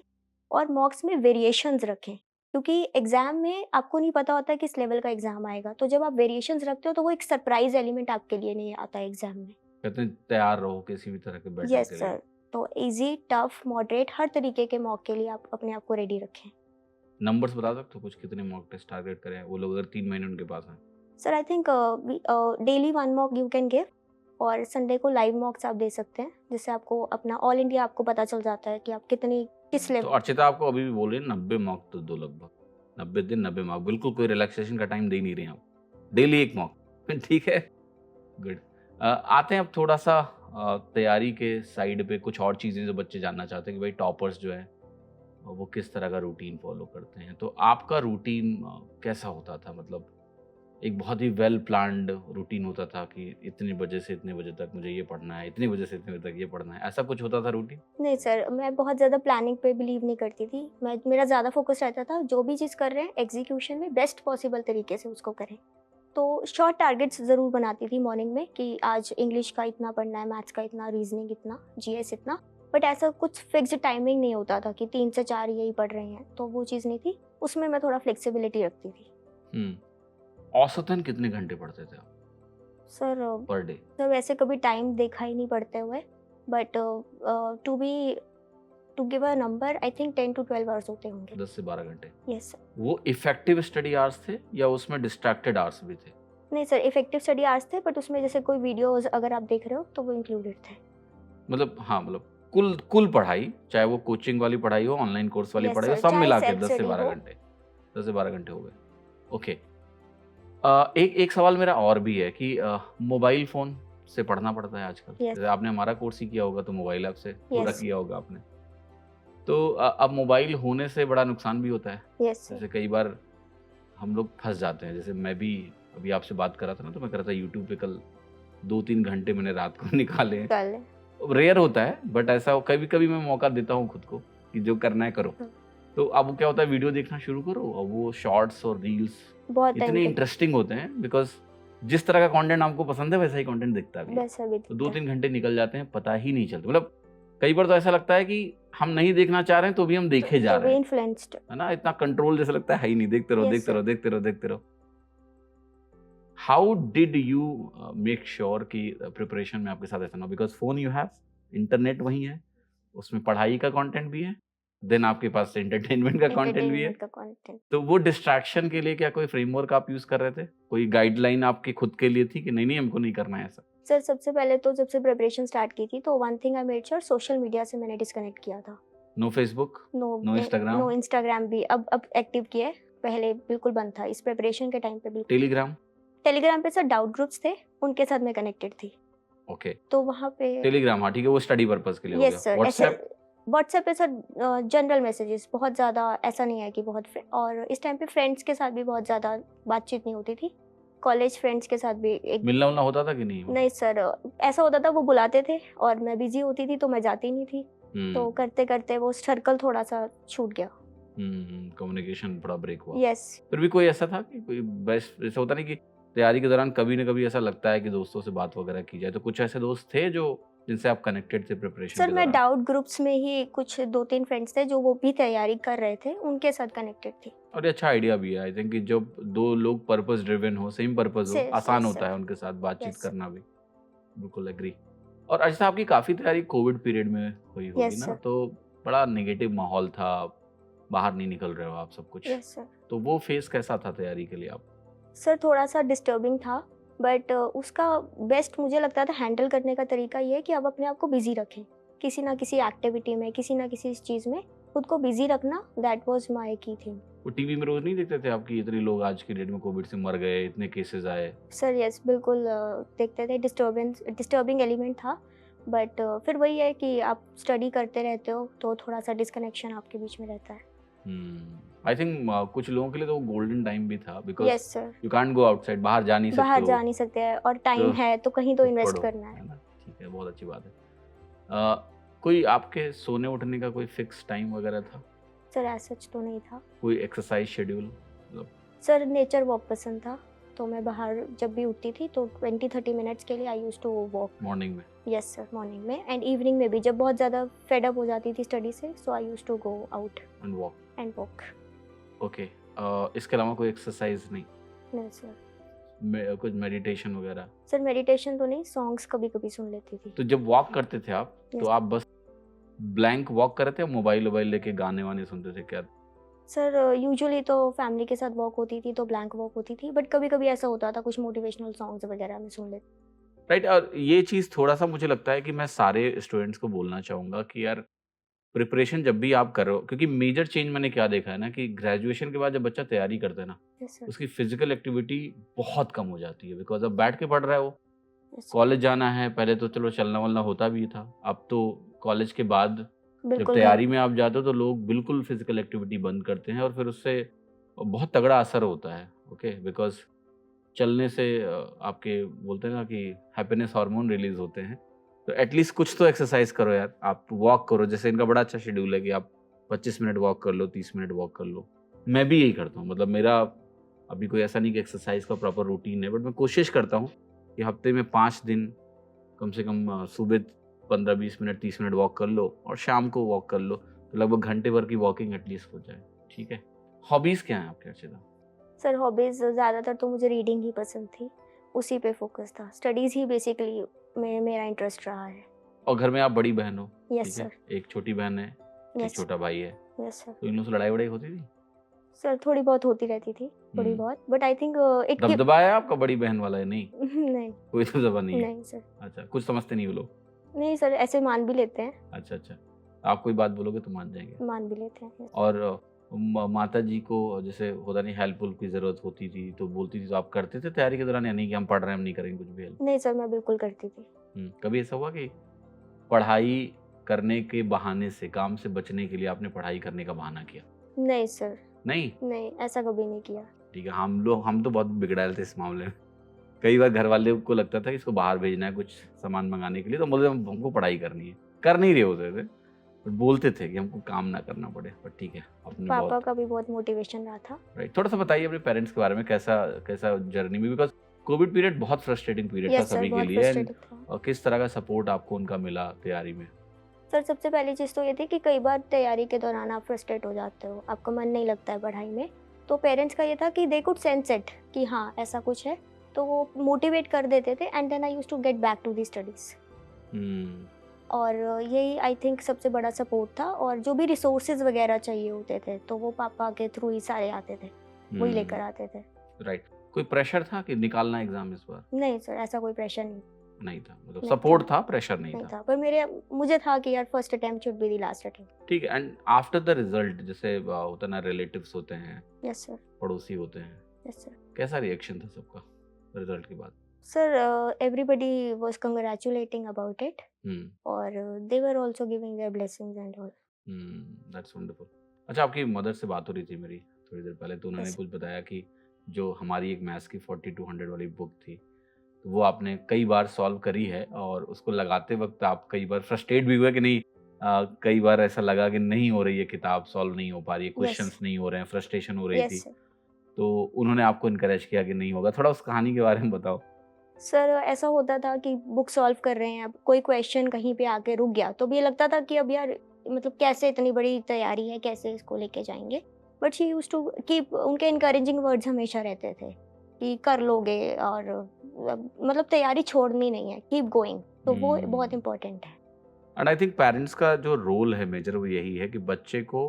और मॉक्स में वेरिएशंस रखें, क्योंकि एग्जाम में आपको नहीं पता होता किस लेवल का एग्जाम आएगा, तो जब आप वेरिएशंस रखते हो तो वो एक सरप्राइज एलिमेंट आपके लिए नहीं आता एग्जाम में। कहते हैं तैयार रहो किसी भी तरह के बैटल के लिए। यस सर, तो इजी, टफ, मॉडरेट, हर तरीके के मॉक के लिए आप अपने आप को रेडी रखें। नंबर्स बता सकते हो कुछ, कितने मॉक टेस्ट टारगेट करें वो लोग अगर 3 महीने उनके पास हैं? Sir I think daily 1 mock you can give, और संडे को लाइव मॉक्स आप दे सकते हैं, जिससे आपको अपना ऑल इंडिया आपको पता चल जाता है कि आप किस लेवल। तो अर्चिता आपको अभी भी बोल रही है 90 मॉक तो दो, लगभग 90 दिन 90 मॉक, बिल्कुल कोई रिलैक्सेशन का टाइम दे नहीं रहे आप, डेली एक मॉक, ठीक है, गुड। आते हैं अब थोड़ा सा तैयारी के साइड पे, कुछ और चीज़ें जो बच्चे जानना चाहते हैं कि भाई टॉपर्स जो है वो किस तरह का रूटीन फॉलो करते हैं। तो आपका रूटीन कैसा होता था? मतलब एक बहुत ही वेल प्लान्ड रूटीन होता था कि इतने बजे से इतने बजे तक मुझे ये पढ़ना है, इतने बजे से इतने बजे तक ये पढ़ना है, ऐसा कुछ होता था रूटीन? नहीं सर, मैं बहुत ज़्यादा प्लानिंग पे बिलीव नहीं करती थी, मेरा ज़्यादा फोकस रहता था जो भी चीज़ कर रहे हैं एग्जीक्यूशन में बेस्ट पॉसिबल तरीके से उसको करें। तो शॉर्ट टारगेट्स ज़रूर बनाती थी मॉर्निंग में कि आज इंग्लिश का इतना पढ़ना है, मैथ्स का इतना, रीजनिंग इतना, जीएस इतना, बट ऐसा कुछ फिक्स्ड टाइमिंग नहीं होता था कि 3 से 4 यही पढ़ रहे हैं, तो वो चीज़ नहीं थी। उसमें मैं थोड़ा फ्लेक्सिबिलिटी रखती थी। औसतन कितने घंटे पढ़ते थे आप सर पर डे? सर वैसे कभी टाइम देखा ही नहीं पढ़ते हुए, but to give a number I think 10 to 12 hours होते होंगे। 10 से 12 घंटे। Yes sir. वो इफेक्टिव स्टडी आवर्स थे या उसमें डिस्ट्रैक्टेड आवर्स भी थे? नहीं सर, इफेक्टिव स्टडी आवर्स थे, बट उसमें जैसे कोई वीडियोस अगर आप देख रहे हो तो वो इंक्लूडेड थे। मतलब हाँ, मतलब कुल कुल पढ़ाई, चाहे वो कोचिंग वाली पढ़ाई हो, ऑनलाइन कोर्स वाली यस पढ़ाई हो, सर, सब चाहे मिला के सेल्फ 10 से स्टडी 12 हो। घंटे। 10 से 12 घंटे हो गए। ओके। एक सवाल मेरा और भी है कि मोबाइल फ़ोन से पढ़ना पड़ता है आजकल। यस जैसे आपने हमारा कोर्स ही किया होगा तो मोबाइल ऐप से पूरा यस किया होगा आपने। तो अब मोबाइल होने से बड़ा नुकसान भी होता है। Yes sir. जैसे कई बार हम लोग फँस जाते हैं। जैसे मैं भी अभी आपसे बात कर रहा था ना, तो मैं कर रहा था यूट्यूब पे कल 2-3 घंटे मैंने रात को निकाले हैं। कर ले। रेयर होता है, बट ऐसा कभी-कभी मैं मौका देता हूँ खुद को कि जो करना है करो। हाँ। तो अब क्या होता है, वीडियो देखना शुरू करो और वो शॉर्ट्स और रील्स बहुत टाइम इतने इंटरेस्टिंग होते हैं, बिकॉज़ जिस तरह का कंटेंट आपको पसंद है वैसा ही कंटेंट दिखता भी है। वैसा भी तो दिखता है। 2-3 घंटे निकल जाते हैं, पता ही नहीं चलता। मतलब कई बार तो ऐसा लगता है कि हम नहीं देखना चाह रहे हैं तो भी हम देखे जा तो रहे वे हैं, इन्फ्लुएंस्ड। है ना? इतना कंट्रोल जैसा लगता है ही नहीं, देखते रहो, यस देखते सर। रहो, देखते रहो, देखते रहो। How did you make sure कि प्रिपरेशन में आपके साथ ऐसा ना हो? Because phone you have, internet वहीं है, उसमें पढ़ाई का कंटेंट भी है, देन आपके पास एंटरटेनमेंट का कंटेंट भी है। एंटरटेनमेंट का कंटेंट। तो वो डिस्ट्रैक्शन के लिए क्या कोई फ्रेमवर्क आप यूज़ कर रहे थे? कोई गाइडलाइन आपकी खुद के लिए थी कि नहीं, नहीं हमको नहीं करना है ऐसा? सर सबसे पहले तो जब से प्रिपरेशन स्टार्ट की थी तो one thing I made sure, social media से मैंने डिस्कनेक्ट किया था। No Facebook, no no Instagram, no Instagram भी अब एक्टिव किया है, पहले बिल्कुल बंद था इस प्रिपरेशन के टाइम पे बिल्कुल। टेलीग्राम? टेलीग्राम पे सर डाउट ग्रुप्स थे, उनके साथ मैं कनेक्टेड थी, ओके, तो वहाँ पे। टेलीग्राम हाँ ठीक है, वो स्टडी पर्पज़ के लिए हो गया। Yes sir. ऐसे व्हाट्सएप? व्हाट्सएप पे सर जनरल मैसेजेस, बहुत ज़्यादा ऐसा नहीं है कि बहुत और इस टाइम पे फ्रेंड्स के साथ भी बहुत ज़्यादा बातचीत नहीं होती थी। कॉलेज फ्रेंड्स के साथ भी एक। मिलना-विलना होता था कि नहीं? नहीं सर, ऐसा होता था वो बुलाते थे और मैं बिजी होती थी तो मैं जाती नहीं थी, तो करते करते वो सर्कल थोड़ा सा छूट गया। कम्युनिकेशन थोड़ा ब्रेक हुआ। यस। फिर भी कोई ऐसा था कि कोई बेस्ट, जैसे होता नहीं कि तैयारी के दौरान कभी ना कभी ऐसा लगता है कि दोस्तों से बात वगैरह की जाए, तो कुछ ऐसे दोस्त थे जो जिनसे आप कनेक्टेड थे प्रिपरेशन सर के मैं दौरान? डाउट ग्रुप्स में ही कुछ 2-3 फ्रेंड्स थे जो वो भी तैयारी कर रहे थे, उनके साथ कनेक्टेड थी। और ये अच्छा आइडिया भी है आई थिंक कि जब दो लोग पर्पस ड्रिवन हो, सेम पर्पस हो, आसान होता है उनके साथ बातचीत यस करना भी। बिल्कुल एग्री। और अच्छा, आपकी काफ़ी तैयारी कोविड पीरियड में हुई होगी यस ना, सर। तो बड़ा नेगेटिव माहौल था, बाहर नहीं निकल रहे हो आप सब कुछ, यस सर। तो वो फेस कैसा था तैयारी के लिए आप? सर थोड़ा सा डिस्टर्बिंग था, बट उसका बेस्ट मुझे लगता था हैंडल करने का तरीका ये है कि आप अपने आप को बिजी रखें, किसी ना किसी एक्टिविटी में, किसी ना किसी चीज़ में खुद को बिजी रखना, that was my key thing. वो टीवी में रोज नहीं देखते थे आपकी इतने लोग आज की डेट में कोविड से मर गए, इतने केसेस आए? सर यस बिल्कुल देखते थे, डिस्टर्बिंग एलिमेंट था, बट फिर वही है कि आप स्टडी करते रहते हो तो थोड़ा सा डिस्कनेक्शन आपके बीच में रहता है। आई थिंक कुछ लोगों के लिए तो वो गोल्डन टाइम भी था, because yes sir. You can't go outside, बाहर जा नहीं सकते बाहर हो, जा नहीं सकते हैं और टाइम तो है तो कहीं तो तो इन्वेस्ट पढ़ो, करना है। है ना? ठीक है, बहुत अच्छी बात है। कोई आपके सोने उठने का कोई फिक्स टाइम वगैरह था? सर एज सच तो नहीं था। कोई एक्सरसाइज शेड्यूल? मतलब सर नेचर वॉक पसंद था, तो मैं बाहर जब भी उठती थी तो 20-30 मिनट्स के लिए I used to walk. Morning में? यस सर, मॉर्निंग में एंड इवनिंग में भी, जब बहुत ज़्यादा फेड अप हो जाती थी स्टडी से, so I used to go out and walk? And walk. Okay. इसके अलावा कोई एक्सरसाइज नहीं? नहीं सर। कुछ मेडिटेशन वगैरह? सर मेडिटेशन तो नहीं, सॉन्ग्स कभी कभी सुन लेती थी। तो जब वॉक करते थे आप, तो Yes. आप बस ब्लैंक वॉक कर रहे थे, मोबाइल वोबाइल लेके गाने वाने सुनते थे क्या? सर यूजुअली तो फैमिली के साथ वॉक होती थी तो ब्लैंक वॉक होती थी, बट कभी कभी ऐसा होता था कुछ मोटिवेशनल सॉन्ग्स वगैरह में सुन लेती। राइट। और ये चीज़ थोड़ा सा मुझे लगता है कि मैं सारे स्टूडेंट्स को बोलना चाहूँगा कि यार, प्रिपरेशन जब भी आप करो, क्योंकि मेजर चेंज मैंने क्या देखा है ना कि ग्रेजुएशन के बाद जब बच्चा तैयारी करता है ना, यस सर। उसकी फिजिकल एक्टिविटी बहुत कम हो जाती है, बिकॉज अब बैठ के पढ़ रहा है वो। यस कॉलेज जाना है, पहले तो चलो चलना वलना होता भी था, अब तो कॉलेज के बाद जब बिल्कुल तैयारी में आप जाते हो तो लोग बिल्कुल फिजिकल एक्टिविटी बंद करते हैं और फिर उससे बहुत तगड़ा असर होता है। ओके, बिकॉज चलने से आपके बोलते हैं ना कि हैप्पीनेस हार्मोन रिलीज होते हैं, तो एटलीस्ट कुछ तो एक्सरसाइज करो यार, आप वॉक करो। जैसे इनका बड़ा अच्छा शेड्यूल है कि आप 25 मिनट वॉक कर लो, 30 मिनट वॉक कर लो। मैं भी यही करता हूँ, मतलब मेरा अभी कोई ऐसा नहीं कि एक्सरसाइज का प्रॉपर रूटीन है, बट मैं कोशिश करता हूँ कि हफ्ते में 5 दिन कम से कम सुबह 15-20 मिनट 30 मिनट वॉक कर लो और शाम को वॉक कर लो, तो लगभग घंटे भर की वॉकिंग एटलीस्ट हो जाए। ठीक है, हॉबीज क्या हैं आपके अर्चिता? सर हॉबीज़ ज़्यादातर तो मुझे रीडिंग ही पसंद थी, उसी पे फ़ोकस था। स्टडीज़ ही बेसिकली में मेरा इंटरेस्ट रहा है। और घर में आप बड़ी बहन हो, यस ठीक है, सर। एक छोटी बहन है, एक यस छोटा भाई है, यस सर। तो इन लोगों से लड़ाई वड़ाई होती थी? सर थोड़ी बहुत होती रहती थी, थोड़ी बहुत, but I think it keep दबदबा है आपका बड़ी बहन वाला है? नहीं, नहीं, कोई दबदबा नहीं है। नहीं सर। अच्छा, कुछ समझते नहीं वो लोग। नहीं सर, ऐसे मान भी लेते हैं, अच्छा अच्छा, आप कोई बात बोलोगे तो मान जाएंगे। मान भी लेते हैं। यस। और माता जी को जैसे होता नहीं, हेल्प की जरूरत होती थी तो बोलती थी, तो आप करते थे तैयारी के दौरान, या नहीं कि हम पढ़ रहे हैं हम नहीं करेंगे कुछ भी हेल्प? नहीं सर, मैं बिल्कुल करती थी। कभी ऐसा हुआ कि पढ़ाई करने के बहाने से, काम से बचने के लिए आपने पढ़ाई करने का बहाना किया? नहीं सर, नहीं? नहीं, ऐसा कभी नहीं किया। ठीक है, हम तो बहुत बिगड़ैल थे इस मामले में। कई बार घर वाले को लगता था कि इसको बाहर भेजना है कुछ सामान मंगाने के लिए, तो बोलते हमको पढ़ाई करनी है, कर नहीं रहे होते थे, बट बोलते थे कि हमको काम ना करना पड़े। पर ठीक है, आपने पापा बहुत का भी बहुत मोटिवेशन रहा था। राइट। थोड़ा सा बताइए अपने पेरेंट्स के बारे में, कैसा कैसा जर्नी में, बिकॉज कोविड पीरियड बहुत फ्रस्ट्रेटिंग पीरियड था यस सर, सभी के बहुत लिए, एंड फ्रस्ट्रेटिंग था। और किस तरह का सपोर्ट आपको उनका मिला तैयारी में? सर सबसे पहली चीज़ तो ये थी कि कई बार तैयारी के दौरान आप फ्रस्ट्रेट हो जाते हो, आपका मन नहीं लगता है पढ़ाई में, तो पेरेंट्स का ये था कि दे कुड सेंस इट कि हाँ ऐसा कुछ है, तो वो मोटिवेट कर देते थे and then I used to get back to the studies. Hmm और यही आई थिंक सबसे बड़ा सपोर्ट था, और जो भी रिसोर्सेज वगैरह चाहिए होते थे तो वो पापा के थ्रू ही सारे आते थे, वही लेकर आते थे। राइट। कोई प्रेशर था कि निकालना एग्जाम इस बार? नहीं सर, ऐसा कोई प्रेशर नहीं था, मतलब नहीं सपोर्ट था, प्रेशर नहीं नहीं था। था, पर मुझे था कि यार first attempt should be the last attempt. ठीक है, एंड आफ्टर द रिजल्ट, जैसे होता ना, रिलेटिव्स होते हैं, यस सर। पड़ोसी होते हैं, यस सर। कैसा रिएक्शन था सबका रिजल्ट के बाद? Sir everybody was congratulating about it, hmm और they were also giving their blessings and all. That's wonderful. अच्छा, आपकी मदर से बात हो रही थी मेरी थोड़ी देर पहले, तो उन्होंने यस। कुछ बताया कि जो हमारी एक मैथ्स की 4200 वाली बुक थी, तो वो आपने कई बार सॉल्व करी है, और उसको लगाते वक्त आप कई बार फ्रस्ट्रेट भी हुए कि नहीं, कई बार ऐसा लगा कि नहीं हो रही है किताब, सॉल्व नहीं हो पा रही है, यस। क्वेश्चंस नहीं हो रहे हैं, फ्रस्ट्रेशन हो रही थी, यस सर। तो उन्होंने आपको इनकरेज किया कि नहीं होगा? थोड़ा उस कहानी के बारे में बताओ। सर ऐसा होता था कि बुक सॉल्व कर रहे हैं, अब कोई क्वेश्चन कहीं पे आके रुक गया तो भी ये लगता था कि अब यार मतलब कैसे, इतनी बड़ी तैयारी है, कैसे इसको लेके जाएंगे, but she used to keep, उनके इनकरेजिंग वर्ड्स हमेशा रहते थे कि कर लोगे, और मतलब तैयारी छोड़नी नहीं है, कीप गोइंग, तो वो बहुत इंपॉर्टेंट है। एंड आई थिंक पेरेंट्स का जो रोल है मेजर, वो यही है कि बच्चे को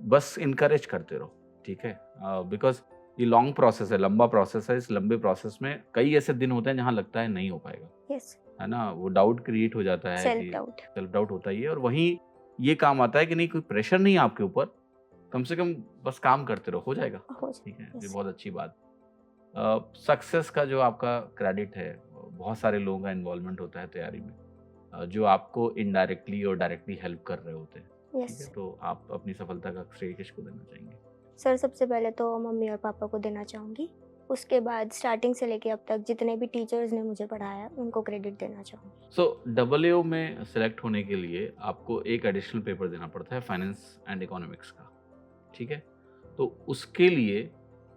बस इनकरेज करते रहो, ठीक है, बिकॉज ये लॉन्ग प्रोसेस है, लंबा प्रोसेस है। इस लंबे प्रोसेस में कई ऐसे दिन होते हैं जहाँ लगता है नहीं हो पाएगा, यस। है ना, वो डाउट क्रिएट हो जाता है, सेल्फ कि डाउट। सेल्फ डाउट होता ही है, और वहीं ये काम आता है कि नहीं, कोई प्रेशर नहीं है आपके ऊपर, कम से कम बस काम करते रहो, हो जाएगा। हो ठीक है, ये yes। बहुत अच्छी बात। सक्सेस का जो आपका क्रेडिट है, बहुत सारे लोगों का इन्वॉल्वमेंट होता है तैयारी में, जो आपको इनडायरेक्टली और डायरेक्टली हेल्प कर रहे होते हैं, ठीक यस। है, तो आप अपनी सफलता का श्रेय किसको देना चाहेंगे? सर सबसे पहले तो मम्मी और पापा को देना चाहूँगी, उसके बाद स्टार्टिंग से लेके अब तक जितने भी टीचर्स ने मुझे पढ़ाया उनको क्रेडिट देना चाहूँगी। सो AAO में सेलेक्ट होने के लिए आपको एक एडिशनल पेपर देना पड़ता है, फाइनेंस एंड इकोनॉमिक्स का, ठीक है, तो उसके लिए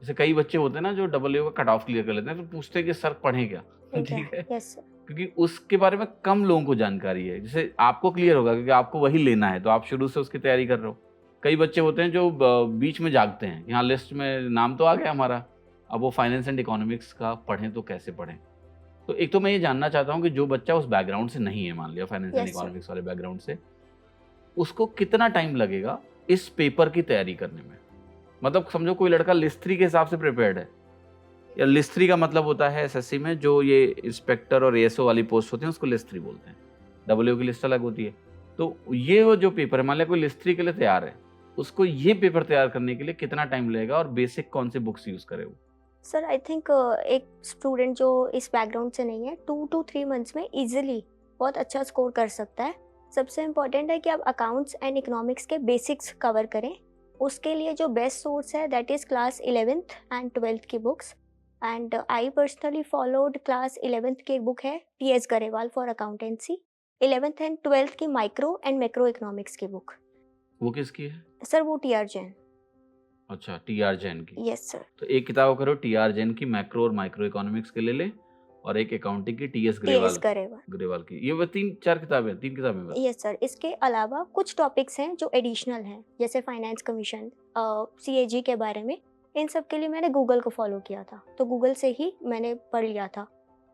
जैसे कई बच्चे होते हैं ना जो AAO का कट ऑफ क्लियर कर लेते हैं, तो पूछते हैं कि सर पढ़ें क्या? ठीक है, यस सर। क्योंकि उसके बारे में कम लोगों को जानकारी है। जैसे आपको क्लियर होगा क्योंकि आपको वही लेना है, तो आप शुरू से उसकी तैयारी कर रहे हो। कई बच्चे होते हैं जो बीच में जागते हैं, यहाँ लिस्ट में नाम तो आ गया हमारा, अब वो फाइनेंस एंड इकोनॉमिक्स का पढ़ें तो कैसे पढ़ें? तो एक तो मैं ये जानना चाहता हूँ कि जो बच्चा उस बैकग्राउंड से नहीं है, मान लिया finance and Yes, sir. Economics वाले बैकग्राउंड से, उसको कितना टाइम लगेगा इस पेपर की तैयारी करने में? मतलब समझो कोई लड़का लिस्ट 3 के हिसाब से प्रिपेयर्ड है, या लिस्ट 3 का मतलब होता है एसएससी में जो ये इंस्पेक्टर और एएसओ वाली पोस्ट होती है, उसको लिस्ट 3 बोलते हैं, डब्ल्यू की लिस्ट अलग होती है। तो ये वो जो पेपर है, मान लिया कोई लिस्ट 3 के लिए तैयार है, उसको ये पेपर तैयार करने के लिए कितना टाइम लगेगा, और बेसिक कौन से बुक्स यूज करे वो? सर आई थिंक एक स्टूडेंट जो इस बैकग्राउंड से नहीं है 2 to 3 मंथ्स में इजीली बहुत अच्छा स्कोर कर सकता है। सबसे इम्पॉर्टेंट है कि आप अकाउंट्स एंड इकोनॉमिक्स के बेसिक्स कवर करें। उसके लिए जो बेस्ट सोर्स है that is class 11th and 12th की books, and I personally followed class 11th की एक बुक है PS Grewal for accountancy, 11th and 12th की माइक्रो एंड मैक्रो इकोनॉमिक्स की बुक। वो किसकी है? सर वो TR जैन। अच्छा, TR जैन की। Yes sir. तो एक किताब करो TR जैन की, मैक्रो और माइक्रो इकोनॉमिक्स के ले ले, और एक अकाउंटिंग की टीएस टीएस करेगा। ग्रेवाल की। ये वो 3-4 किताबें, 3 किताबें बस? यस सर, इसके अलावा कुछ टॉपिक्स हैं जो एडिशनल हैं, जैसे फाइनेंस कमीशन, सीएजी के बारे में। इन सब के लिए मैंने गूगल को फॉलो किया था, तो गूगल से ही मैंने पढ़ लिया था,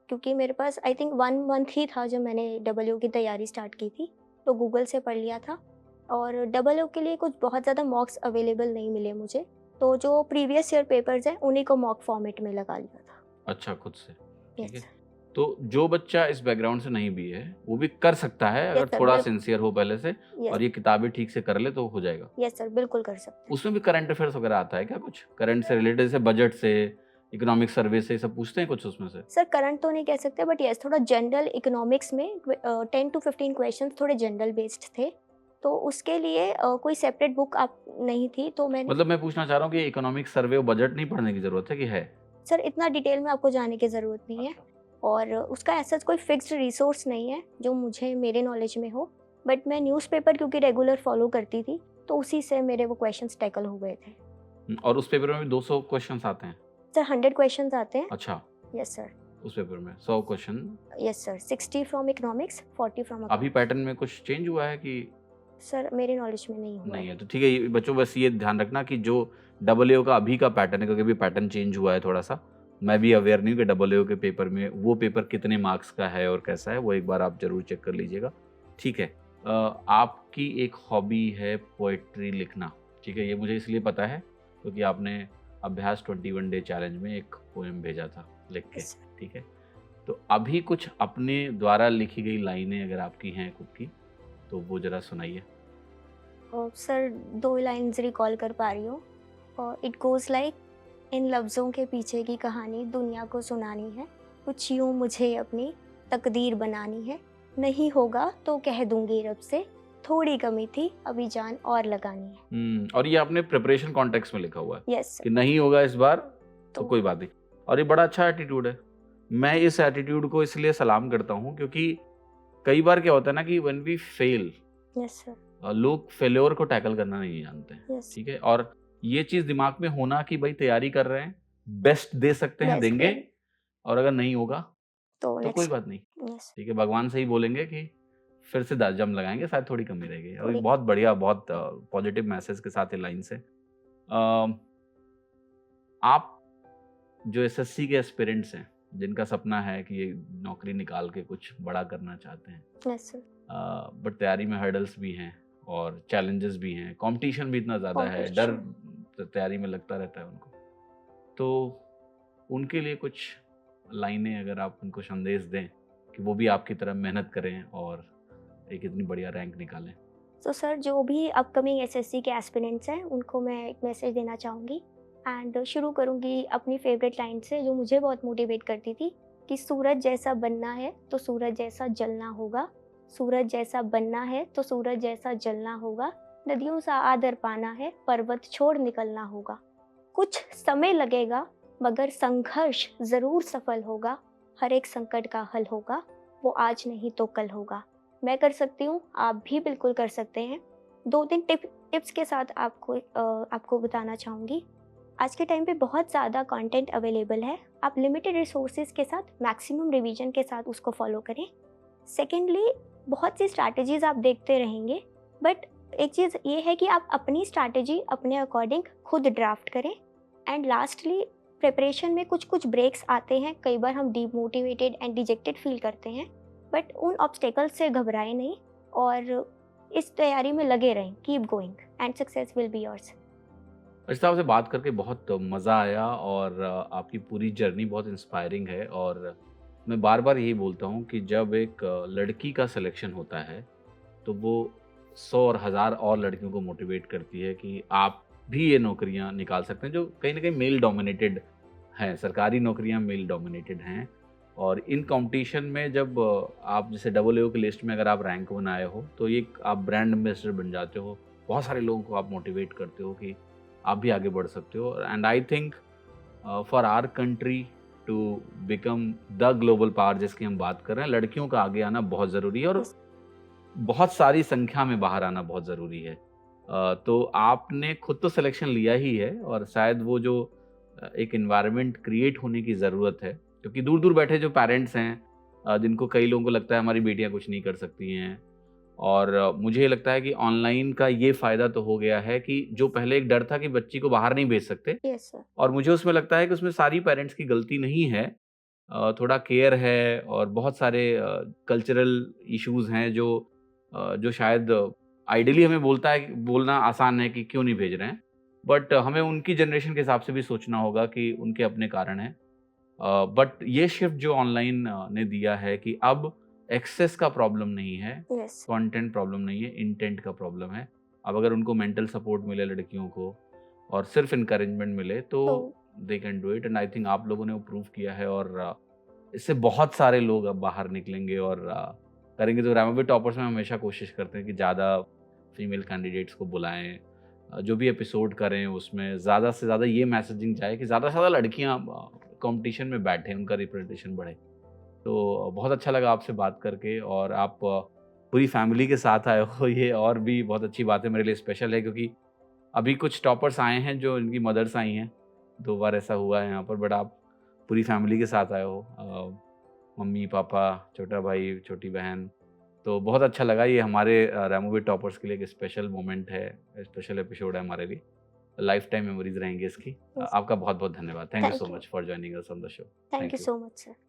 क्योंकि मेरे पास आई थिंक 1 मंथ ही था जब मैंने डबल की तैयारी स्टार्ट की थी, तो गूगल से पढ़ लिया था। और डबल के लिए कुछ बहुत ज़्यादा मॉक्स अवेलेबल नहीं मिले मुझे, तो जो प्रीवियस ईयर पेपर्स हैं उन्हीं को मॉक फॉर्मेट में लगा लिया था। अच्छा, खुद से, ठीक है। यस तो जो बच्चा इस बैकग्राउंड से नहीं भी है, वो भी कर सकता है अगर यस सर, थोड़ा बिल्कुल। सिंसियर हो पहले से यस और ये किताबें ठीक से कर ले तो हो जाएगा। यस सर, बिल्कुल कर सकते हैं। उसमें भी करंट अफेयर्स वगैरह आता है क्या कुछ? करंट से रिलेटेड, जैसे बजट से, इकोनॉमिक सर्वे से, सब पूछते हैं कुछ उसमें से? सर करंट तो नहीं कह सकते, बट यस थोड़ा जनरल इकोनॉमिक्स में 10 to 15 क्वेश्चंस थोड़े जनरल बेस्ड थे, तो उसके लिए कोई सेपरेट बुक आप नहीं थी, तो मैंने मतलब मैं पूछना चाह रहा हूँ कि इकोनॉमिक सर्वे और बजट नहीं पढ़ने की जरूरत है कि है? सर इतना डिटेल में आपको जाने की ज़रूरत नहीं है, और उसका ऐसा कोई फिक्स्ड रिसोर्स नहीं है जो मुझे मेरे नॉलेज में हो, बट मैं न्यूज़पेपर क्योंकि रेगुलर फॉलो करती थी, तो उसी से मेरे वो क्वेश्चंस टैकल हो गए थे। और उस पेपर में भी 200 क्वेश्चंस आते हैं? सर 100 क्वेश्चंस आते हैं। अच्छा, यस सर। उस पेपर में 100 question. Yes sir, 60 from economics, 40 from अभी अकाउंट। पैटर्न में कुछ चेंज हुआ है कि सर मेरे नॉलेज में नहीं हुआ नहीं है। है? तो ठीक है, ये बच्चों बस ये ध्यान रखना कि जो डबल का अभी का पैटर्न है, क्योंकि अभी पैटर्न चेंज हुआ है थोड़ा सा, मैं भी अवेयर नहीं हूँ कि डबल के पेपर में वो पेपर कितने मार्क्स का है और कैसा है, वो एक बार आप जरूर चेक कर लीजिएगा। ठीक है। आपकी एक हॉबी है पोएट्री लिखना, ठीक है, ये मुझे इसलिए पता है क्योंकि आपने अभ्यास 21 डे चैलेंज में एक पोएम भेजा था लिख के, Yes, sir. ठीक है। तो अभी कुछ अपने द्वारा लिखी गई लाइनें अगर आपकी हैं खुद की, तो वो जरा सुनाइए। सर 2 लाइन्स रिकॉल कर पा रही हूँ, और इट गोज़ लाइक, इन लफ्ज़ों के पीछे की कहानी दुनिया को सुनानी है, कुछ यूँ मुझे अपनी तकदीर बनानी है, नहीं होगा तो कह दूंगी रब से, थोड़ी कमी थी अभी जान और लगानी है। और ये आपने प्रिपरेशन कॉन्टेक्स्ट में लिखा हुआ है यस कि सर। नहीं होगा इस बार तो तो कोई बात नहीं, और ये बड़ा अच्छा एटीट्यूड है। मैं इस एटीट्यूड को इसलिए सलाम करता हूँ क्योंकि कई बार क्या होता है ना कि when we fail, yes sir. लोग फेल्योर को टैकल करना नहीं जानते हैं, यस ठीक है। और ये चीज दिमाग में होना कि भाई तैयारी कर रहे हैं, बेस्ट दे सकते हैं, बेस्ट देंगे, देंगे। और अगर नहीं होगा तो तो कोई नेक्स्ट। बात नहीं, यस। ठीक है। भगवान से ही बोलेंगे कि फिर से जम लगाएंगे, शायद थोड़ी कमी रह गई। और थोड़ी ये बहुत बढ़िया, बहुत पॉजिटिव मैसेज के साथ ये लाइन से आप जो एसएससी के एस्पिरेंट्स हैं, जिनका सपना है कि ये नौकरी निकाल के कुछ बड़ा करना चाहते हैं, यस सर। बट तैयारी में हर्डल्स भी हैं और चैलेंजेस भी हैं, कंपटीशन भी इतना ज़्यादा है, डर तैयारी में लगता रहता है उनको, तो उनके लिए कुछ लाइनें अगर आप उनको संदेश दें कि वो भी आपकी तरह मेहनत करें और एक इतनी बढ़िया रैंक निकालें। तो सर जो भी अपकमिंग एसएससी के एस्पिरेंट्स हैं उनको मैं एक मैसेज देना चाहूँगी, एंड शुरू करूँगी अपनी फेवरेट लाइन से जो मुझे बहुत मोटिवेट करती थी, कि सूरज जैसा बनना है तो सूरज जैसा जलना होगा, सूरज जैसा बनना है तो सूरज जैसा जलना होगा, नदियों सा आदर पाना है पर्वत छोड़ निकलना होगा, कुछ समय लगेगा मगर संघर्ष ज़रूर सफल होगा, हर एक संकट का हल होगा, वो आज नहीं तो कल होगा। मैं कर सकती हूँ, आप भी बिल्कुल कर सकते हैं। 2-3 टिप्स के साथ आपको बताना चाहूँगी। आज के टाइम पे बहुत ज़्यादा कंटेंट अवेलेबल है, आप लिमिटेड रिसोर्सेज के साथ मैक्सिमम रिवीजन के साथ उसको फॉलो करें। सेकेंडली, बहुत सी स्ट्रैटेजीज आप देखते रहेंगे, बट एक चीज़ ये है कि आप अपनी स्ट्रैटेजी अपने अकॉर्डिंग खुद ड्राफ्ट करें। एंड लास्टली, प्रिपरेशन में कुछ ब्रेक्स आते हैं, कई बार हम डीमोटिवेटेड एंड डिजेक्टेड फील करते हैं, बट उन ऑब्स्टेकल्स से घबराएं नहीं और इस तैयारी में लगे रहें, keep going and success will be yours. अच्छा, आपसे बात करके बहुत मज़ा आया और आपकी पूरी जर्नी बहुत इंस्पायरिंग है। और मैं बार बार यही बोलता हूँ कि जब एक लड़की का सिलेक्शन होता है तो वो 100 और 1000 और लड़कियों को मोटिवेट करती है कि आप भी ये नौकरियाँ निकाल सकते हैं जो कहीं ना कहीं मेल डोमिनेटेड हैं, सरकारी नौकरियाँ मेल डोमिनेटेड हैं। और इन कंपटीशन में जब आप जैसे डबल की लिस्ट में अगर आप रैंक बनाए हो तो एक आप ब्रांड एम्बेसडर बन जाते हो, बहुत सारे लोगों को आप मोटिवेट करते हो कि आप भी आगे बढ़ सकते हो। And I think for our country to become the global power जिसकी हम बात कर रहे हैं, लड़कियों का आगे आना बहुत ज़रूरी है और बहुत सारी संख्या में बाहर आना बहुत ज़रूरी है। तो आपने खुद तो सिलेक्शन लिया ही है और शायद वो जो एक इन्वायरमेंट क्रिएट होने की ज़रूरत है क्योंकि दूर दूर बैठे जो पेरेंट्स हैं जिनको कई लोगों को लगता है हमारी बेटियां कुछ नहीं कर सकती हैं, और मुझे लगता है कि ऑनलाइन का ये फ़ायदा तो हो गया है कि जो पहले एक डर था कि बच्ची को बाहर नहीं भेज सकते, यस सर। और मुझे उसमें लगता है कि उसमें सारी पेरेंट्स की गलती नहीं है। थोड़ा केयर है और बहुत सारे कल्चरल इश्यूज़ हैं जो शायद आइडियली हमें बोलना आसान है कि क्यों नहीं भेज रहे हैं, बट हमें उनकी जनरेशन के हिसाब से भी सोचना होगा कि उनके अपने कारण हैं। बट ये शिफ्ट जो ऑनलाइन ने दिया है कि अब एक्सेस का प्रॉब्लम नहीं है, यस। कंटेंट प्रॉब्लम नहीं है, इंटेंट का प्रॉब्लम है। अब अगर उनको मेंटल सपोर्ट मिले लड़कियों को और सिर्फ इनकरेजमेंट मिले तो तो they can do it, and I think आप लोगों ने वो प्रूव किया है, और इससे बहुत सारे लोग अब बाहर निकलेंगे और करेंगे। तो रैमोबी टॉपर्स में हमेशा कोशिश करते हैं कि ज़्यादा फीमेल कैंडिडेट्स को बुलाएं, जो भी एपिसोड करें उसमें ज़्यादा से ज़्यादा ये मैसेजिंग जाए कि ज़्यादा से ज़्यादा लड़कियां कंपटीशन में बैठें, उनका रिप्रेजेंटेशन बढ़े। तो बहुत अच्छा लगा आपसे बात करके, और आप पूरी फैमिली के साथ आए हो, ये और भी बहुत अच्छी बात है, मेरे लिए स्पेशल है, क्योंकि अभी कुछ टॉपर्स आए हैं जो इनकी मदर्स आई हैं, 2 बार ऐसा हुआ है यहाँ पर, बट आप पूरी फैमिली के साथ आए हो, मम्मी पापा, छोटा भाई, छोटी बहन। तो बहुत अच्छा लगा, ये हमारे रैमोबी टॉपर्स के लिए एक स्पेशल मोमेंट है, स्पेशल एपिसोड है हमारे लिए, लाइफ टाइम मेमोरीज रहेंगी इसकी। यस। आपका बहुत बहुत धन्यवाद, thank you thank so you. Much for joining us on the show. Thank thank you you. So much sir.